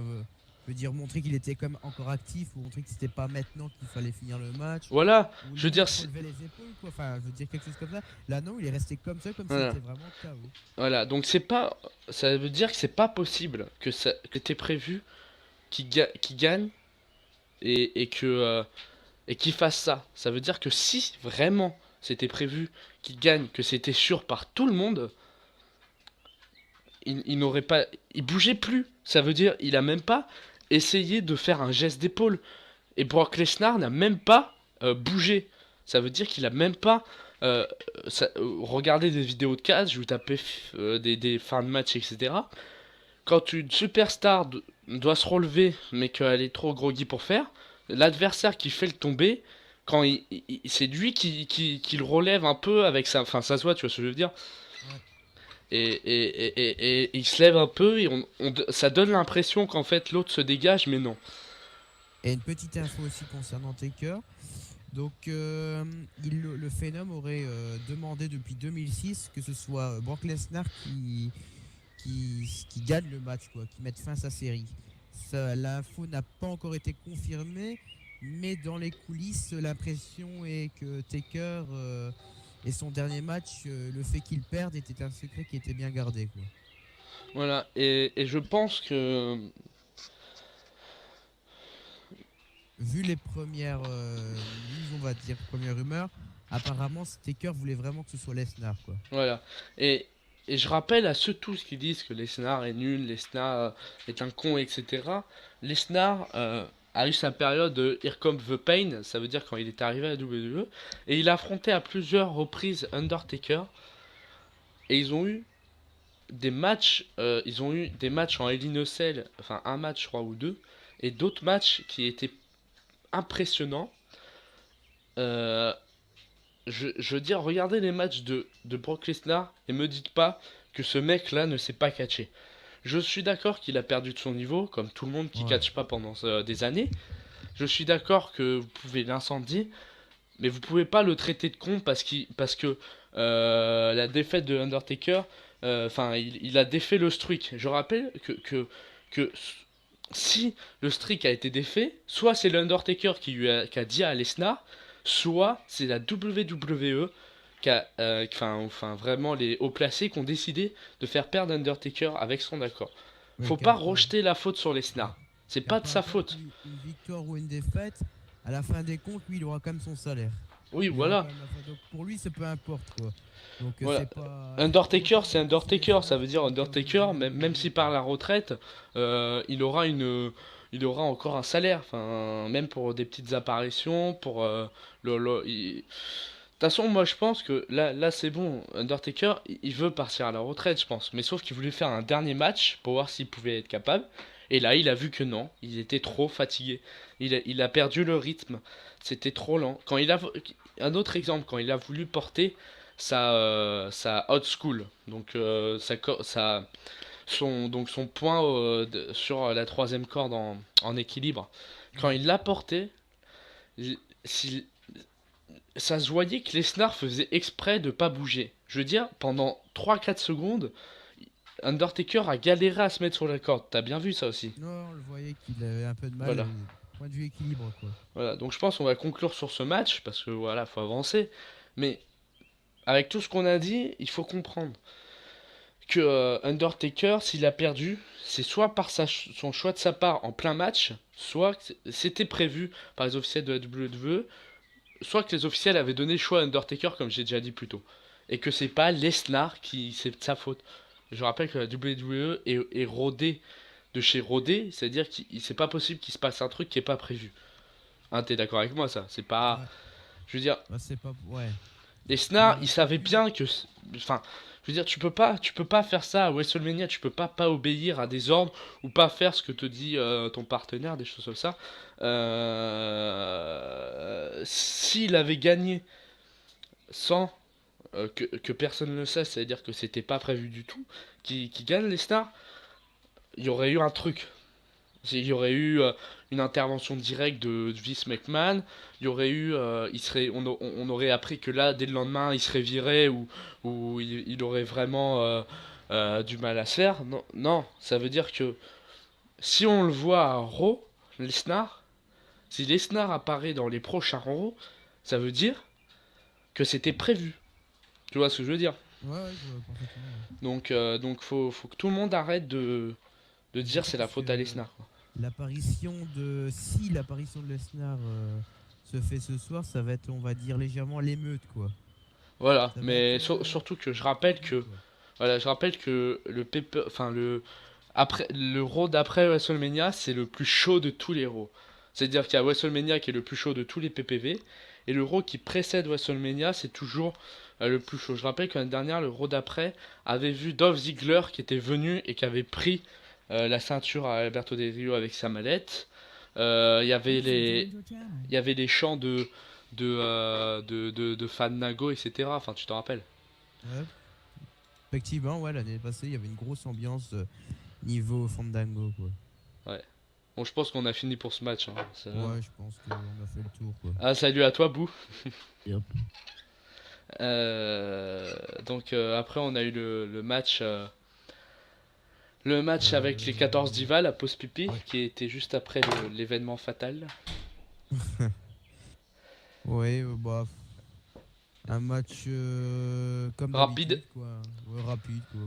je veux dire montrer qu'il était quand même encore actif ou montrer que c'était pas maintenant qu'il fallait finir le match voilà. ou Je veux dire, limite relever les épaules quoi, enfin je veux dire quelque chose comme ça. Là non, il est resté comme ça comme s'il voilà. était vraiment KO. Voilà, donc c'est pas, ça veut dire que c'est pas possible que ça, que t'aies prévu qui gagne et qu'il fasse ça. Ça veut dire que si vraiment c'était prévu qu'il gagne, que c'était sûr par tout le monde, il n'aurait pas, il bougeait plus. Ça veut dire il a même pas essayé de faire un geste d'épaule. Et Brock Lesnar n'a même pas bougé. Ça veut dire qu'il a même pas regardé des vidéos de cage ou tapé des fins de match, etc. Quand une superstar doit se relever, mais qu'elle est trop groggy pour faire, l'adversaire qui fait le tomber, quand c'est lui qui le relève un peu avec sa, enfin ça se voit, tu vois ce que je veux dire. Ouais. Et il se lève un peu et ça donne l'impression qu'en fait l'autre se dégage, mais non. Et une petite info aussi concernant Taker. Donc, le Phenom aurait demandé depuis 2006 que ce soit Brock Lesnar qui gagne le match, quoi, qui mette fin à sa série. L'info n'a pas encore été confirmée, mais dans les coulisses, l'impression est que Taker et son dernier match, le fait qu'il perde était un secret qui était bien gardé, quoi. Voilà, et je pense que Vu les premières news, on va dire, premières rumeurs, apparemment Taker voulait vraiment que ce soit Lesnar, quoi. voilà. Et je rappelle à ceux tous qui disent que Lesnar est nul, Lesnar est un con, etc. Lesnar a eu sa période de Here Comes the Pain, ça veut dire quand il est arrivé à la WWE, et il a affronté à plusieurs reprises Undertaker, et ils ont eu des matchs en Hell in a Cell, enfin un match je crois ou deux, et d'autres matchs qui étaient impressionnants. Euh, je veux dire, regardez les matchs de Brock Lesnar et me dites pas que ce mec-là ne sait pas catcher. Je suis d'accord qu'il a perdu de son niveau, comme tout le monde qui Ouais. catche pas pendant des années. Je suis d'accord que vous pouvez l'incendier, mais vous pouvez pas le traiter de con parce que la défaite de Undertaker, enfin, il a défait le streak. Je rappelle que si le streak a été défait, soit c'est l'Undertaker qui a dit à Lesnar, soit c'est la WWE enfin vraiment les hauts placés qui ont décidé de faire perdre Undertaker avec son accord. Ouais, Faut pas rejeter la faute sur ouais. Lesnar. C'est Car pas de peu sa importe faute. une victoire ou une défaite, à la fin des comptes, lui, il aura quand même son salaire. Oui, Il aura quand voilà. même donc pour lui, c'est peu importe, quoi. Donc Voilà. c'est pas, faut Undertaker, pas c'est remercier Undertaker. Ça Lesnar veut pour dire cette victoire de Undertaker, même s'il WWE, part quoi. à la retraite, il aura encore un salaire. Enfin, même pour des petites apparitions, pour de toute façon, moi je pense que là c'est bon. Undertaker, il veut partir à la retraite, je pense. Mais sauf qu'il voulait faire un dernier match pour voir s'il pouvait être capable. Et là, il a vu que non, il était trop fatigué. Il a perdu le rythme. C'était trop lent. Un autre exemple, quand il a voulu porter sa old school, donc son point sur la troisième corde en équilibre. Quand Ouais. il l'a porté, si, ça se voyait que Lesnar faisait exprès de pas bouger. Je veux dire, pendant 3-4 secondes, Undertaker a galéré à se mettre sur la corde. T'as bien vu ça aussi. Non, on le voyait qu'il avait un peu de mal, Voilà. point de vue équilibre, quoi. Voilà. Donc je pense qu'on va conclure sur ce match parce que voilà, faut avancer. Mais avec tout ce qu'on a dit, il faut comprendre que Undertaker, s'il a perdu, c'est soit par son choix de sa part en plein match, soit que c'était prévu par les officiels de la WWE, soit que les officiels avaient donné le choix à Undertaker, comme j'ai déjà dit plus tôt. Et que c'est pas Lesnar qui c'est de sa faute. Je rappelle que la WWE est rodée de chez rodé, c'est-à-dire qu'il c'est pas possible qu'il se passe un truc qui est pas prévu. Hein, t'es d'accord avec moi ça? C'est pas. Ouais. Je veux dire, Bah, c'est pas, ouais. Lesnar, il C'est savait plus. bien que. Enfin, je veux dire, tu peux pas faire ça à WrestleMania, tu peux pas obéir à des ordres ou pas faire ce que te dit ton partenaire, des choses comme ça. S'il avait gagné sans que personne ne le sache, c'est-à-dire que c'était pas prévu du tout, qui gagne les stars, il y aurait eu un truc. Il y aurait eu une intervention directe de Vince McMahon. Il y aurait eu, on aurait appris que là, dès le lendemain, il serait viré ou il aurait vraiment du mal à se faire. Non, non, ça veut dire que si on le voit à Raw, Lesnar, si Lesnar apparaît dans les prochains Raw, ça veut dire que c'était prévu. Tu vois ce que je veux dire? Ouais, ouais, je vois parfaitement, ouais. Donc faut que tout le monde arrête de Je dire c'est la pense faute à que Lesnar, quoi. si l'apparition de Lesnar se fait ce soir, ça va être, on va dire, légèrement l'émeute, quoi. Voilà, Ça va être mais surtout que je le rappelle bordel, que quoi. voilà, je rappelle que le Raw d'après WrestleMania, c'est le plus chaud de tous les Raw. C'est-à-dire qu'il y a WrestleMania qui est le plus chaud de tous les PPV et le Raw qui précède WrestleMania, c'est toujours le plus chaud. Je rappelle que l'année dernière, le Raw d'après avait vu Dolph Ziggler qui était venu et qui avait pris la ceinture à Alberto Del Rio avec sa mallette. Il y avait il y avait les chants de Fandango, etc. Enfin, tu t'en rappelles. Ouais, effectivement, ouais, l'année passée, il y avait une grosse ambiance niveau Fandango, quoi. Ouais. Bon, je pense qu'on a fini pour ce match, hein. Ouais, je pense qu'on a fait le tour, quoi. Ah, salut à toi, Bou. Yep. Donc, après, on a eu le match avec les 14 Euh, divas, la pause pipi, ouais. qui était juste après l'événement fatal. Ouais, bah, un match comme Rapide. d'habitude, quoi. Ouais, rapide, quoi.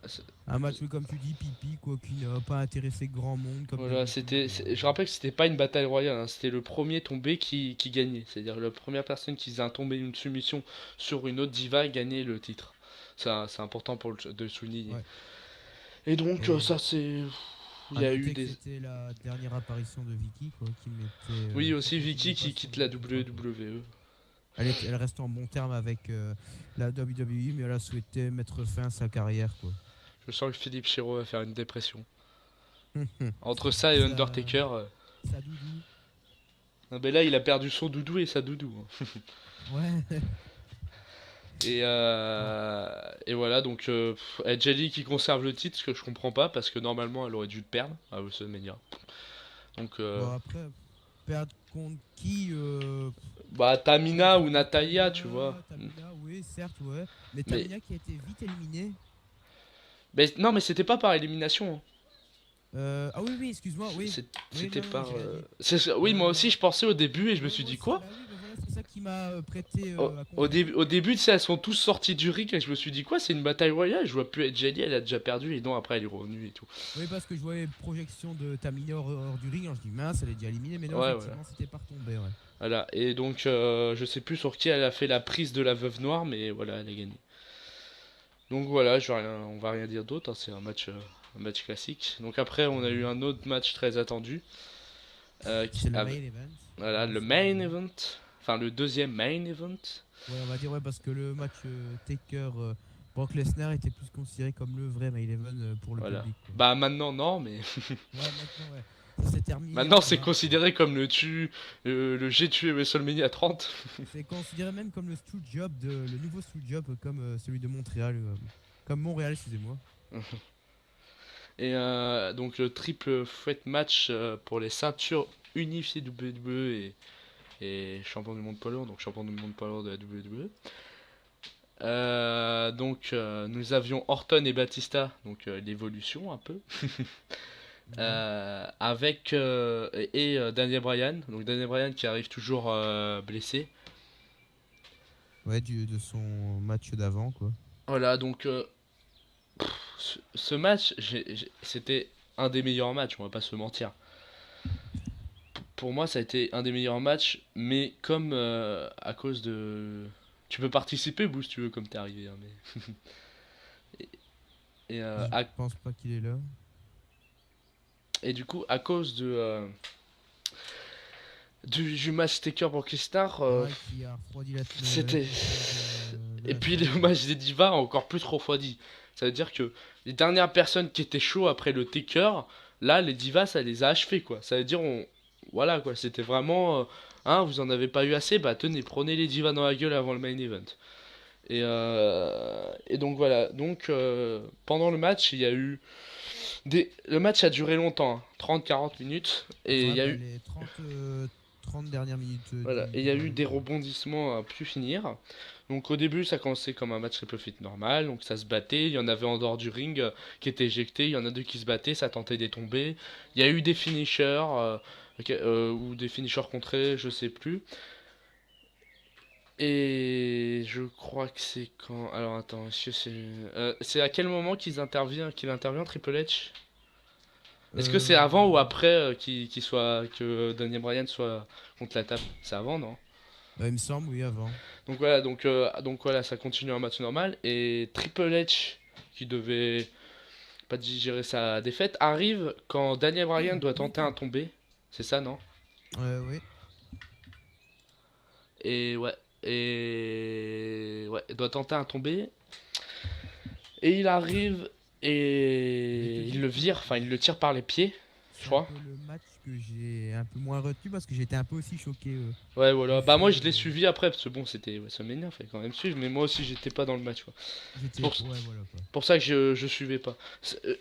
C'est- Un match, comme tu dis, pipi, quoi, qui n'a pas intéressé grand monde, comme Voilà, d'habitude. je rappelle que c'était pas une bataille royale, hein, c'était le premier tombé qui gagnait. C'est-à-dire la première personne qui faisait un tombé, une soumission sur une autre diva gagnait le titre. Ça, c'est important de le souligner. Ouais. Et donc, Et ça c'est. Il à y a eu noter que des. c'était la dernière apparition de Vicky, quoi, qui mettait Oui, aussi profondément Vicky pas qui sur quitte le la contrat, quoi. WWE. Elle reste en bon terme avec la WWE, mais elle a souhaité mettre fin à sa carrière, quoi. Je sens que Philippe Chiro va faire une dépression. Entre ça et ça, Undertaker. ça doudou. Ah ben là, il a perdu son doudou et sa doudou, hein. Ouais. Ouais. Et voilà, donc Edge Ellie qui conserve le titre, ce que je comprends pas, parce que normalement elle aurait dû le perdre à WrestleMania. Donc, Bon, après, perdre contre qui bah Tamina ou contre Natalia, tu vois. Tamina, oui, certes, ouais. Mais Mais, Tamina qui a été vite éliminée. non, mais c'était pas par élimination, hein. Ah oui, oui, excuse-moi, oui. Oui, C'était non, non, par. j'ai rien dit. Oui, moi aussi je pensais au début et je me Oui, suis moi dit aussi, quoi. bah oui, bah voilà, c'est ça qui m'a prêté à Au confusion. début, tu sais, elles sont tous sorties du ring et je me suis dit quoi, c'est une bataille royale, je vois plus Edge Ellie, elle a déjà perdu et non, après elle est revenue et tout. Oui, parce que je voyais projection de Tamina hors du ring, alors je dis mince, elle est déjà éliminée, mais non, Ouais, voilà. effectivement, c'était par tombé, ouais. Voilà, et donc je sais plus sur qui elle a fait la prise de la veuve noire, mais voilà, elle a gagné. Donc voilà, on va rien dire d'autre, hein, c'est un match classique. Donc après, on a eu Ouais. un autre match très attendu. C'est le main event Voilà, de le ce. main event. Enfin, le deuxième main event. Ouais, on va dire, ouais, parce que le match Taker Brock Lesnar était plus considéré comme le vrai main event pour le Voilà. public, quoi. Bah maintenant, non, mais Ouais, maintenant, ouais. Ça s'est terminé maintenant en c'est juin. considéré comme le j'ai tué WrestleMania 30. C'est considéré même comme le nouveau Job comme celui de Montréal. Comme Montréal, excusez-moi. Et donc le triple threat match pour les ceintures unifiées WWE et champion du monde poids lourd, donc champion du monde poids lourd de la WWE. Donc nous avions Orton et Batista, donc l'évolution un peu, Ouais. avec Daniel Bryan, donc Daniel Bryan qui arrive toujours blessé. Ouais, de son match d'avant, quoi. Voilà, donc ce match, c'était un des meilleurs matchs, on va pas se mentir. Pour moi, ça a été un des meilleurs matchs, mais comme à cause de... Tu peux participer, Boo, si tu veux, comme t'es arrivé, hein, mais... et, Je pense pas qu'il est là. et du coup, à cause du match Taker pour Star, Ouais, qui a refroidi c'était. l'atmosphère de Et la puis le soirée. match des divas a encore plus refroidi. Ça veut dire que les dernières personnes qui étaient chaudes après le Taker, là, les divas, ça les a achevées, quoi. Ça veut dire, voilà, quoi. C'était vraiment. Hein, vous en avez pas eu assez, bah tenez, prenez les divas dans la gueule avant le main event. Et donc voilà. Donc pendant le match, il y a eu. Le match a duré longtemps, hein, 30-40 minutes. Et il Ouais, y a bah, eu. les 30 dernières minutes Voilà, et il y du a eu match. des rebondissements à plus finir. Donc au début, ça commençait comme un match triple fit normal, donc ça se battait, il y en avait en dehors du ring qui étaient éjectés, il y en a deux qui se battaient, ça tentait des tombées. Il y a eu des finishers, ou des finishers contrés, je sais plus. Et je crois que c'est quand... Alors attends, est-ce que c'est... c'est à quel moment qu'il intervient Triple H? Est-ce que c'est Euh, avant ou après que Daniel Bryan soit contre la table? C'est avant, non? il me semble, oui, avant. Donc voilà, ça continue un match normal. Et Triple H, qui devait pas digérer sa défaite, arrive quand Daniel Bryan doit tenter un tombé. C'est ça, non? Oui. Et ouais. Et ouais, il doit tenter un tombé. Et il arrive Je vais te et il dire le que vire, enfin il le tire par les pieds, je c'est un crois. peu le match que j'ai un peu moins retenu parce que j'étais un peu aussi choqué Ouais, voilà. du Bah, fait. moi je l'ai suivi après, parce que bon, c'était WrestleMania, fallait quand même suivre, mais moi aussi j'étais pas dans le match, quoi. C'est J'étais. pour, Ouais, voilà quoi. pour ça que je suivais pas.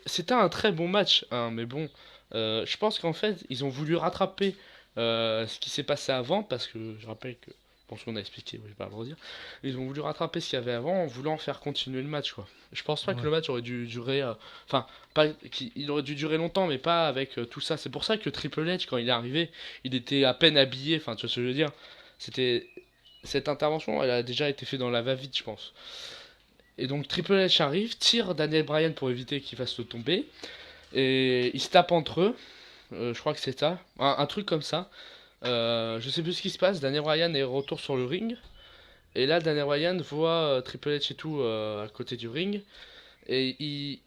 C'était un très bon match, hein, mais bon, je pense qu'en fait, ils ont voulu rattraper ce qui s'est passé avant, parce que je rappelle que, je pense qu'on a expliqué, je vais pas le redire, ils ont voulu rattraper ce qu'il y avait avant en voulant faire continuer le match, quoi. Je pense pas que Ouais. le match aurait dû durer, enfin, pas, il aurait dû durer longtemps, mais pas avec tout ça. C'est pour ça que Triple H, quand il est arrivé, il était à peine habillé, enfin, tu vois ce que je veux dire. C'était, cette intervention, elle a déjà été faite dans la va-vite, je pense. Et donc Triple H arrive, tire Daniel Bryan pour éviter qu'il fasse le tomber. Et ils se tapent entre eux. Je crois que c'est ça. Un truc comme ça. Je sais plus ce qui se passe. Daniel Bryan est retour sur le ring. Et là, Daniel Bryan voit Triple H et tout à côté du ring. Et il,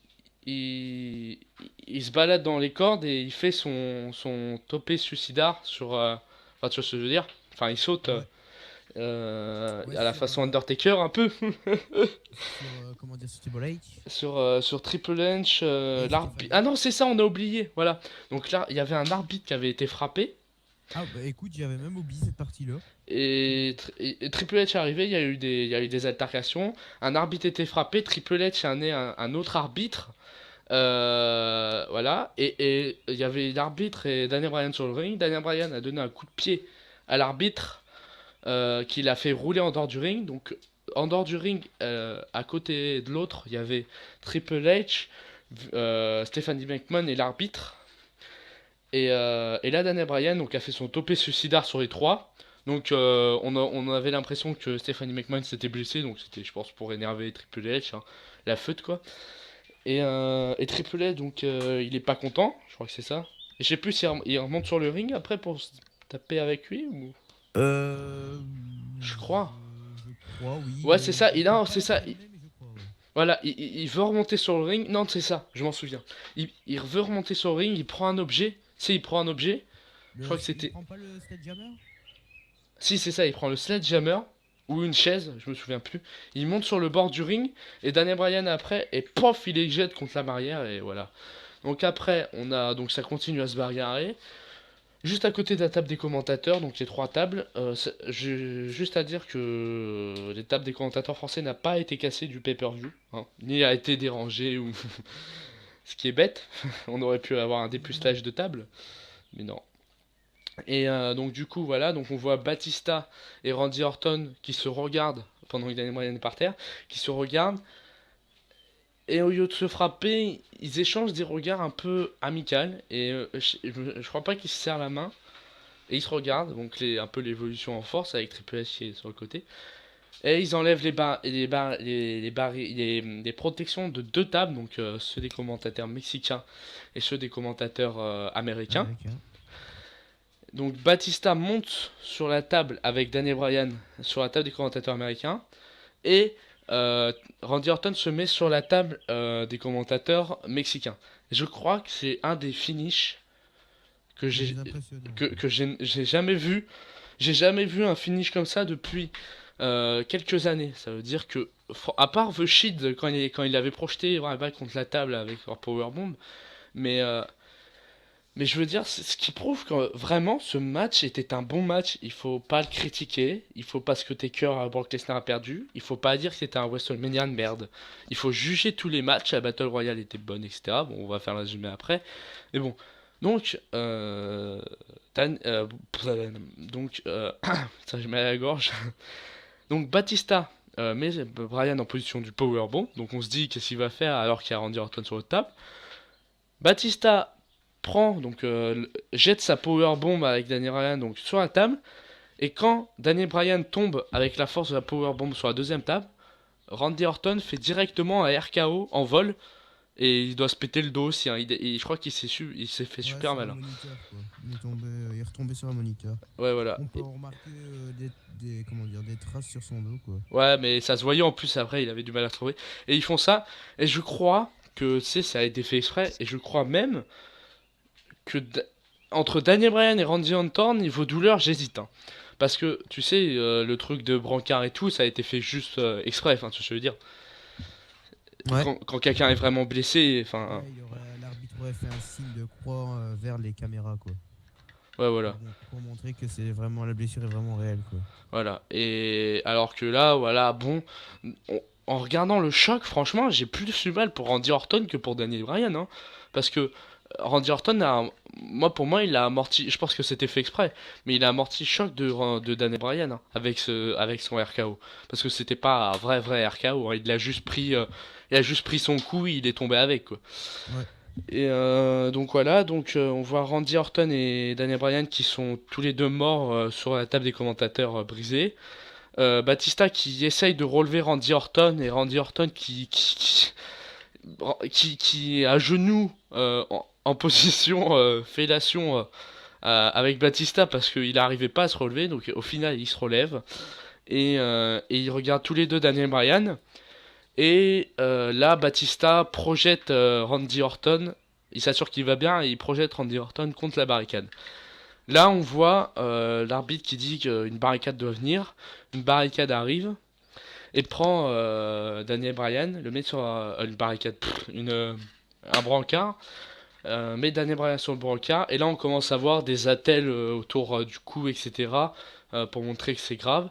il se balade dans les cordes et il fait son topé suicidaire sur. Enfin, tu vois ce que je veux dire? Enfin, il saute Ouais. Ouais, à la façon Undertaker un peu. sur comment dire, sur Triple H Sur Triple H, et l'arbitre. Stéphanie. Ah non, c'est ça, on a oublié. Voilà. Donc là, il y avait un arbitre qui avait été frappé. Ah bah écoute, j'avais même oublié cette partie-là. Et Triple H est arrivé, il y a eu des altercations. Un arbitre était frappé, Triple H a amené un autre arbitre. Voilà. Et il y avait l'arbitre et Daniel Bryan sur le ring. Daniel Bryan a donné un coup de pied à l'arbitre qui l'a fait rouler en dehors du ring. Donc en dehors du ring, à côté de l'autre, il y avait Triple H, Stephanie McMahon et l'arbitre. Et là, Daniel Bryan donc, a fait son topé suicidaire sur les trois. Donc on avait l'impression que Stephanie McMahon s'était blessée, donc c'était je pense pour énerver Triple H, hein, la feute quoi. Et Triple H donc il est pas content, je crois que c'est ça. Et je sais plus s'il il remonte sur le ring après pour se taper avec lui ou... Euh, Je crois. je crois, oui. Ouais c'est ça, il Peut-être a, pas c'est la ça. terminer, mais je crois, ouais. Voilà, il veut remonter sur le ring. Non c'est ça, je m'en souviens. Il veut remonter sur le ring, il prend un objet. C'est il prend un objet. Je crois que Il c'était... prend pas le Sledgehammer? Si, c'est ça, il prend le sledgehammer ou une chaise, je me souviens plus. Il monte sur le bord du ring et Daniel Bryan après et pof, il les jette contre la barrière et voilà. Donc après, donc ça continue à se bagarrer. Juste à côté de la table des commentateurs, donc les trois tables, j'ai juste à dire que les tables des commentateurs français n'a pas été cassée du pay-per-view, hein, ni a été dérangée ou ce qui est bête. On aurait pu avoir un dépucelage de table, mais non. Et donc du coup voilà, donc on voit Batista et Randy Orton qui se regardent pendant que Daniel Bryan est par terre, qui se regardent et au lieu de se frapper, ils échangent des regards un peu amicaux et je crois pas qu'ils se serrent la main et ils se regardent, donc un peu l'évolution en force avec Triple H qui est sur le côté. Et ils enlèvent les protections de deux tables, donc ceux des commentateurs mexicains et ceux des commentateurs américains. Américain. Donc Batista monte sur la table avec Daniel Bryan sur la table des commentateurs américains et Randy Orton se met sur la table des commentateurs mexicains. Je crois que c'est un des finishes que j'ai Très impressionnant. que j'ai jamais vu. J'ai jamais vu un finish comme ça depuis quelques années. Ça veut dire que à part The Shield quand il avait projeté la balle contre la table avec leur powerbomb, mais mais je veux dire, c'est ce qui prouve que vraiment ce match était un bon match. Il faut pas le critiquer. Il faut pas que Taker Brock Lesnar a perdu. Il faut pas dire que c'était un WrestleMania de merde. Il faut juger tous les matchs. La Battle Royale était bonne, etc. Bon, on va faire le résumé après. Mais bon. Donc, donc, putain, j'ai mal à la gorge. Donc, Batista met Bryan en position du powerbomb. Donc, on se dit qu'est-ce qu'il va faire alors qu'il y a Randy Orton sur le table. Batista prend donc jette sa power bomb avec Daniel Bryan donc sur la table et quand Daniel Bryan tombe avec la force de la power bomb sur la deuxième table, Randy Orton fait directement un RKO en vol Et il doit se péter le dos aussi, hein. Je crois il s'est fait Ouais, super sur un mal, hein. moniteur, quoi. Il est retombé sur un moniteur. Ouais, voilà. On peut en remarquer comment dire, des traces sur son dos, quoi. Ouais, mais ça se voyait en plus après, il avait du mal à trouver. Et ils font ça, et je crois que, tu sais, ça a été fait exprès, et je crois même que entre Daniel Bryan et Randy Orton, niveau douleur, j'hésite, hein. Parce que, tu sais, le truc de brancard et tout, ça a été fait juste exprès, enfin, tu sais ce que je veux dire. Ouais. Quand quelqu'un est vraiment blessé, enfin, Ouais, l'arbitre aurait fait un signe de croix vers les caméras, quoi. ouais, voilà. Pour montrer que c'est vraiment, la blessure est vraiment réelle, quoi. Voilà. Et alors que là, voilà, bon, en regardant le choc, franchement, j'ai plus de mal pour Randy Orton que pour Daniel Bryan, hein. Parce que Randy Orton pour moi, il a amorti. Je pense que c'était fait exprès, mais il a amorti le choc de Daniel Bryan, hein, avec son RKO. Parce que c'était pas un vrai RKO, hein. Il a juste pris son coup, il est tombé avec, quoi. Ouais. Et donc voilà, on voit Randy Orton et Daniel Bryan qui sont tous les deux morts sur la table des commentateurs brisée. Batista qui essaye de relever Randy Orton et Randy Orton qui est à genoux en position fellation avec Batista parce qu'il n'arrivait pas à se relever. Donc au final, il se relève et ils regardent tous les deux Daniel Bryan. Et là, Batista projette Randy Orton. Il s'assure qu'il va bien et il projette Randy Orton contre la barricade. Là, on voit l'arbitre qui dit qu'une barricade doit venir. Une barricade arrive et prend Daniel Bryan, le met sur une barricade, un brancard, met Daniel Bryan sur le brancard. Et là, on commence à voir des attelles autour du cou, etc. Pour montrer que c'est grave.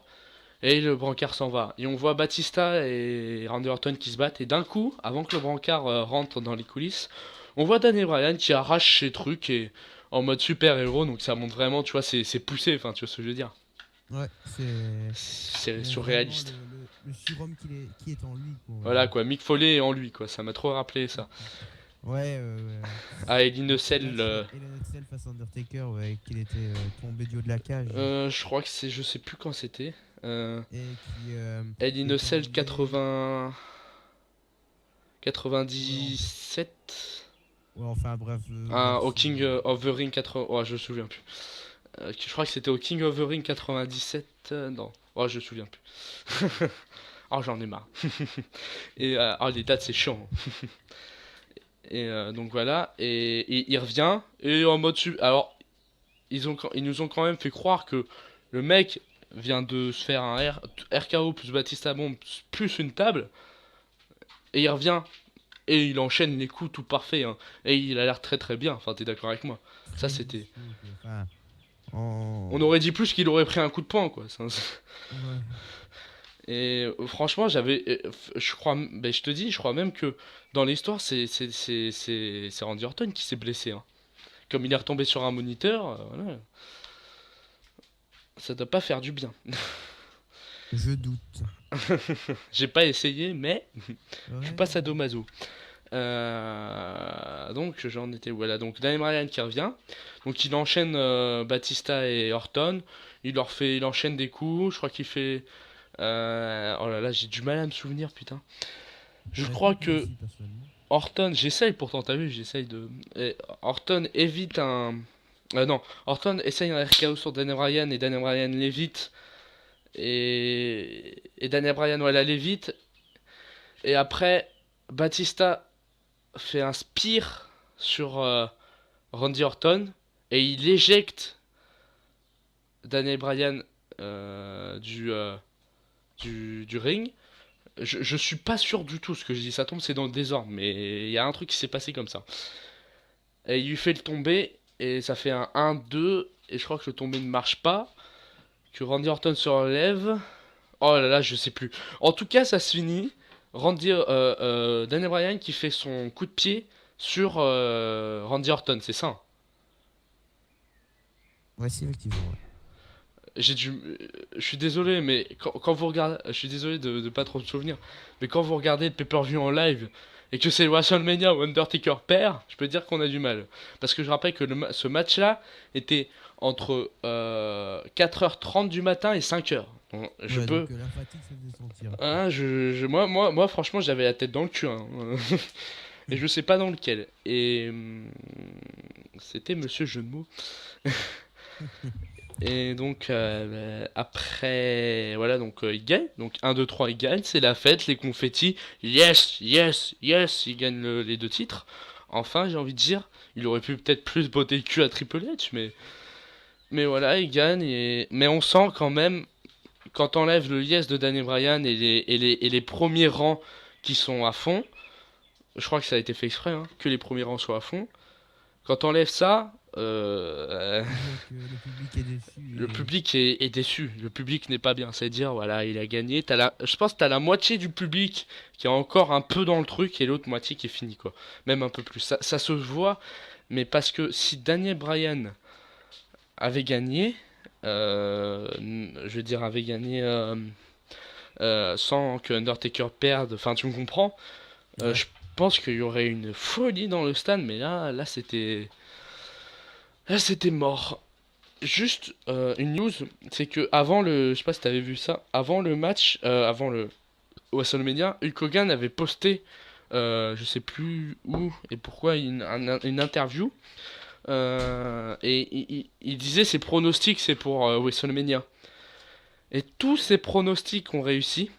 Et le brancard s'en va. Et on voit Batista et Randy Orton qui se battent. Et d'un coup, avant que le brancard rentre dans les coulisses, on voit Daniel Bryan qui arrache ses trucs et en mode super-héros. Donc ça montre vraiment, tu vois, c'est poussé. Enfin, tu vois ce que je veux dire. Ouais, C'est on voit vraiment surréaliste. le surhomme qui est en lui, quoi, on va Voilà dire. quoi, Mick Foley est en lui quoi. Ça m'a trop rappelé ça. Ouais, Ah, et Cell, Et le Netzel face à Undertaker, ouais, qu'il était tombé du haut de la cage je crois que c'est, je sais plus quand c'était. et Hell in qui a est Cell tombé. 97. Ouais, enfin bref, Un, au King of the Ring 80. Oh, je me souviens plus. Je crois que c'était au King of the Ring 97. Non. Oh, je me souviens plus. Oh, j'en ai marre. Et oh, les dates, c'est chiant, hein. Et donc voilà. Et il revient. Et en mode. Alors, ils nous ont quand même fait croire que le mec vient de se faire un RKO plus Batista Bomb plus une table. Et il revient. Et il enchaîne les coups tout parfait, hein. Et il a l'air très bien. Enfin, t'es d'accord avec moi? Ça, très c'était. vicieux, quoi. Enfin, On en... aurait dit plus qu'il aurait pris un coup de poing, quoi. Ouais. Et franchement, je crois, ben, je te dis, je crois même que dans l'histoire, c'est Randy Orton qui s'est blessé, hein. Comme il est retombé sur un moniteur, voilà, ça doit pas faire du bien. Je doute. J'ai pas essayé, mais je suis Ouais. pas sadomaso. Donc j'en étais voilà, donc Daniel Bryan qui revient, donc il enchaîne Batista et Orton, il enchaîne des coups, je crois qu'il fait oh là là, j'ai du mal à me souvenir, putain. Je J'arrive crois pas moi que aussi, personnellement. Orton, j'essaye pourtant, t'as vu, j'essaye de. Orton évite un. Non, Orton essaye un RKO sur Daniel Bryan et Daniel Bryan l'évite. Et Daniel Bryan, voilà, l'évite. Et après, Batista fait un spear sur Randy Orton et il éjecte Daniel Bryan du ring. Je suis pas sûr du tout ce que je dis, ça tombe, c'est dans le désordre, mais il y a un truc qui s'est passé comme ça. Et il lui fait le tomber, et ça fait un 1-2, et je crois que le tombé ne marche pas, que Randy Orton se relève. Oh là là, je sais plus. En tout cas, ça se finit. Daniel Bryan qui fait son coup de pied sur Randy Orton, c'est ça, hein. Ouais, si, effectivement. Ouais. J'ai dû. Je suis désolé, mais quand vous regardez. Je suis désolé de pas trop me souvenir. Mais quand vous regardez le pay-per-view en live et que c'est WrestleMania où Undertaker perd, je peux dire qu'on a du mal. Parce que je rappelle que ce match-là était entre 4h30 du matin et 5h. Donc, je Ouais, peux. donc la fatigue se faisait sentir, quoi. Hein, moi, franchement, j'avais la tête dans le cul, hein. et je sais pas dans lequel. Et c'était Monsieur Jeu de mots. Et donc après, voilà, donc il gagne. Donc 1, 2, 3, il gagne. C'est la fête, les confettis. Yes, yes, yes, il gagne les deux titres. Enfin, j'ai envie de dire, il aurait pu peut-être plus botter le cul à Triple H, mais voilà, il gagne. Mais on sent quand même, quand t'enlèves le yes de Daniel Bryan et les premiers rangs qui sont à fond, je crois que ça a été fait exprès, hein, que les premiers rangs soient à fond. Quand t'enlèves ça, Tu vois que le public est le déçu public est déçu. Le public n'est pas bien. C'est-à-dire, voilà, il a gagné. Je pense que t'as la moitié du public qui est encore un peu dans le truc et l'autre moitié qui est fini, quoi. Même un peu plus. Ça se voit, mais parce que si Daniel Bryan avait gagné, je veux dire, avait gagné sans que Undertaker perde, enfin, tu me comprends, ouais. je pense qu'il y aurait une folie dans le stade, mais là, c'était mort. Juste une news, c'est que avant le, je sais pas si t'avais vu ça, avant le match, avant le WrestleMania, Hulk Hogan avait posté, je sais plus où et pourquoi, une interview, et il disait ses pronostics, c'est pour WrestleMania. Et tous ses pronostics ont réussi.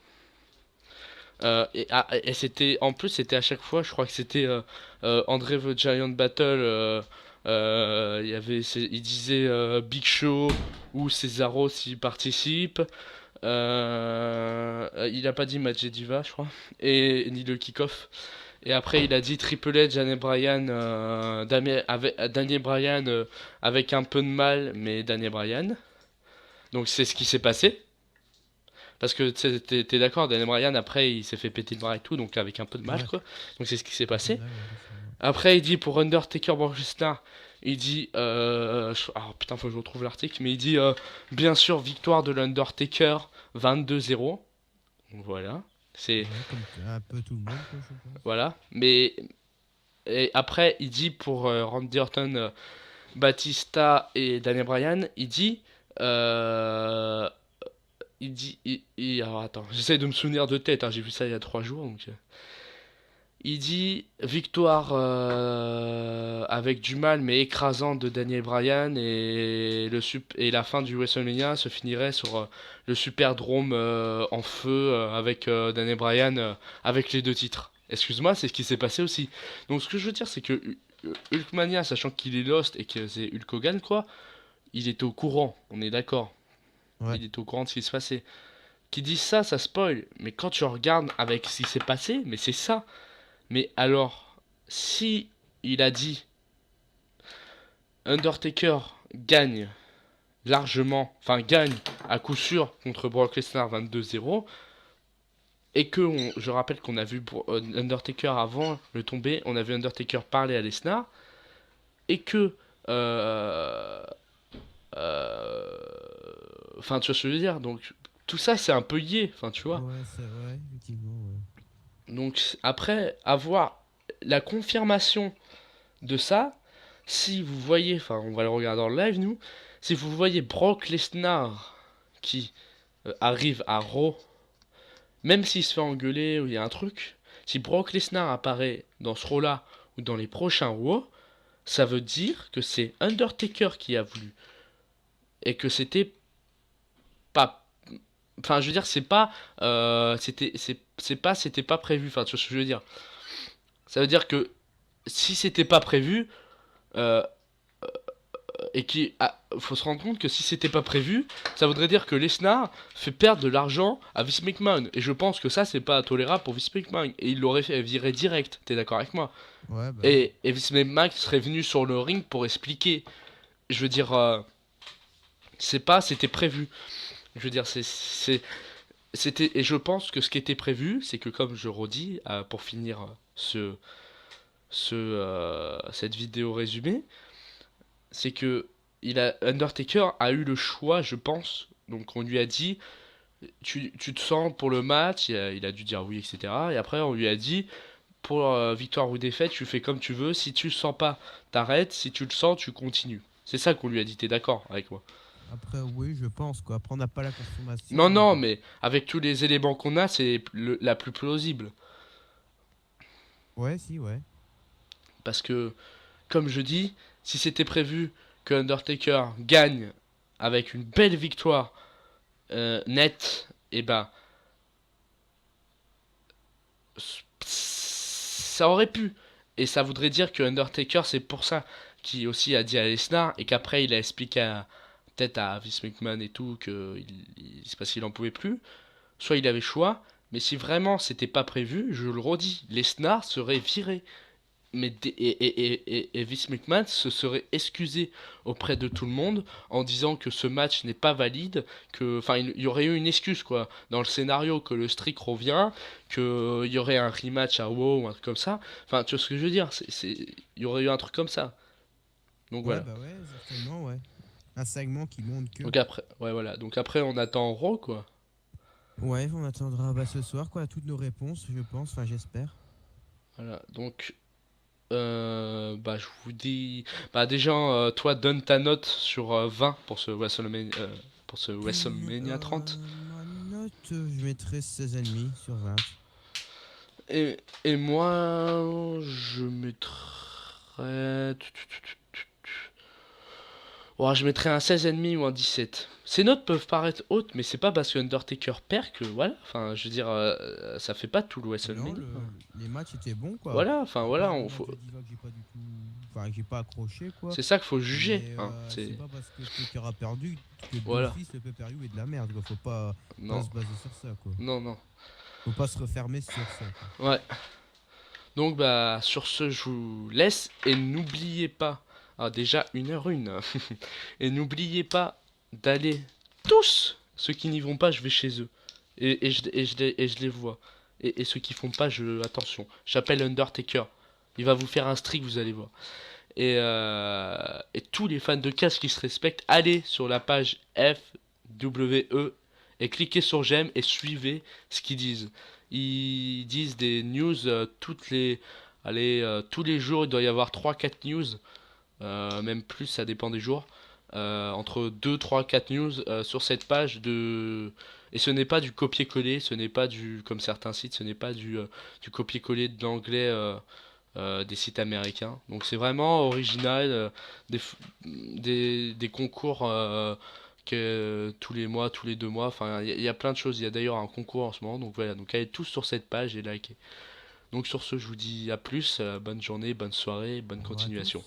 Et c'était, en plus, c'était à chaque fois, je crois que c'était André the Giant Battle. Il disait Big Show ou Cesaro s'il participe. Il a pas dit Match Diva, je crois, et ni le kick-off. Et après, il a dit Triple H, Daniel Bryan, Daniel Bryan avec un peu de mal, mais Daniel Bryan. Donc c'est ce qui s'est passé. Parce que t'es d'accord, Daniel Bryan après il s'est fait péter le bras et tout, donc avec un peu de mal Ouais. quoi. Donc c'est ce qui s'est Un peu de passé. mal, ouais, sûrement. Après il dit pour Undertaker Brock Lesnar, il dit alors putain faut que je retrouve l'article, mais il dit bien sûr victoire de l'Undertaker 22-0. Voilà. C'est Ouais, comme un peu tout le monde, quoi, je pense. voilà. Mais et après il dit pour Randy Orton, Batista et Daniel Bryan, euh, alors attends, j'essaie de me souvenir de tête, hein, j'ai vu ça il y a 3 jours. Donc, il dit victoire avec du mal mais écrasante de Daniel Bryan et la fin du WrestleMania se finirait sur le Superdrome en feu avec Daniel Bryan avec les deux titres. Excuse-moi, c'est ce qui s'est passé aussi. Donc ce que je veux dire c'est que Hulkmania, sachant qu'il est Lost et que c'est Hulk Hogan quoi, il était au courant, on est d'accord. Ouais. Il était au courant de ce qui se passait. Qui dit ça, ça spoil. Mais quand tu regardes avec ce qui s'est passé, mais c'est ça. Mais alors, si il a dit Undertaker gagne largement, enfin gagne à coup sûr contre Brock Lesnar 22-0, et que je rappelle qu'on a vu Undertaker avant le tomber, on a vu Undertaker parler à Lesnar, et que euh, euh, enfin tu vois ce que je veux dire, donc tout ça c'est un peu lié, enfin tu vois. Ouais, c'est vrai, effectivement, ouais. Donc après avoir la confirmation de ça, si vous voyez, enfin on va le regarder en live nous, si vous voyez Brock Lesnar qui arrive à Raw, même s'il se fait engueuler ou il y a un truc, si Brock Lesnar apparaît dans ce Raw-là ou dans les prochains Raw, ça veut dire que c'est Undertaker qui a voulu et que c'était pas, enfin je veux dire c'est pas, c'était pas prévu, enfin tu vois ce que je veux dire. Ça veut dire que si c'était pas prévu, euh, et faut se rendre compte que si c'était pas prévu, ça voudrait dire que Lesnar fait perdre de l'argent à Vince McMahon. Et je pense que ça, c'est pas tolérable pour Vince McMahon. Et il l'aurait fait virer direct, t'es d'accord avec moi? Ouais, bah oui. Et Vince McMahon serait venu sur le ring pour expliquer. Je veux dire, c'était prévu. Je veux dire, c'était. Et je pense que ce qui était prévu, c'est que comme je redis, pour finir cette vidéo résumée, c'est que Undertaker a eu le choix, je pense. Donc on lui a dit, tu te sens pour le match, il a dû dire oui, etc. Et après on lui a dit, pour victoire ou défaite, tu fais comme tu veux. Si tu le sens pas, t'arrêtes. Si tu le sens, tu continues. C'est ça qu'on lui a dit, t'es d'accord avec moi? Après, oui, je pense, quoi. Après, on n'a pas la Non, confirmation. non, mais avec tous les éléments qu'on a, c'est la plus plausible. Ouais, si, ouais. Parce que, comme je dis, si c'était prévu que Undertaker gagne avec une belle victoire nette, et ben ça aurait pu. Et ça voudrait dire que Undertaker, c'est pour ça qui aussi a dit à Lesnar et qu'après il a expliqué peut-être à Vince McMahon et tout que c'est parce qu'il en pouvait plus. Soit il avait choix, mais si vraiment c'était pas prévu, je le redis, Lesnar serait viré. Et Vince McMahon se serait excusé auprès de tout le monde en disant que ce match n'est pas valide, que, enfin, il y aurait eu une excuse quoi dans le scénario que le streak revient, que il y aurait un rematch à WoW ou un truc comme ça. Enfin, tu vois ce que je veux dire, il y aurait eu un truc comme ça. Donc Ouais, voilà. bah ouais, certainement, ouais. Un segment qui montre que. Donc après, ouais voilà. Donc après on attend Raw quoi. Ouais, on attendra bah, ce soir, quoi, toutes nos réponses, je pense, enfin, j'espère. Voilà. Donc bah je vous dis, bah déjà toi donne ta note sur 20 pour ce WrestleMania 30. Ma note, je mettrais 16,5 sur 20. Et moi, je mettrais... Oh, je mettrais un 16,5 ou un 17. Ces notes peuvent paraître hautes, mais c'est pas parce que Undertaker perd que voilà. Enfin, je veux dire, ça fait pas tout le Non, WrestleMania. les matchs étaient bons, quoi. Voilà, enfin À voilà, part le match de Diva que j'ai pas du tout. Enfin, que j'ai pas accroché, quoi. c'est ça qu'il faut juger. Mais Hein. c'est pas parce que Taker a perdu que Voilà. d'office le pay-per-view est de la merde, quoi. Faut pas Non, se baser sur ça, quoi. non, non. Faut pas se refermer sur ça, quoi. Ouais. Donc bah sur ce, je vous laisse et n'oubliez pas, ah déjà 1h01, et n'oubliez pas d'aller tous ceux qui n'y vont pas, je vais chez eux et je les vois. Et ceux qui font pas, attention, j'appelle Undertaker. Il va vous faire un streak, vous allez voir. Et tous les fans de casse qui se respectent, allez sur la page FWE et cliquez sur j'aime et suivez ce qu'ils disent. Ils disent des news tous les jours, il doit y avoir 3 4 news, même plus, ça dépend des jours. Entre 2 3 4 news sur cette page de et ce n'est pas du copier-coller, ce n'est pas du comme certains sites, ce n'est pas du copier-coller de l'anglais des sites américains. Donc c'est vraiment original, des concours tous les mois, tous les 2 mois. Enfin, il y a plein de choses. Il y a d'ailleurs un concours en ce moment. Donc voilà, donc allez tous sur cette page et likez. Donc sur ce, je vous dis à plus, bonne journée, bonne soirée, bonne Au revoir à continuation. tous.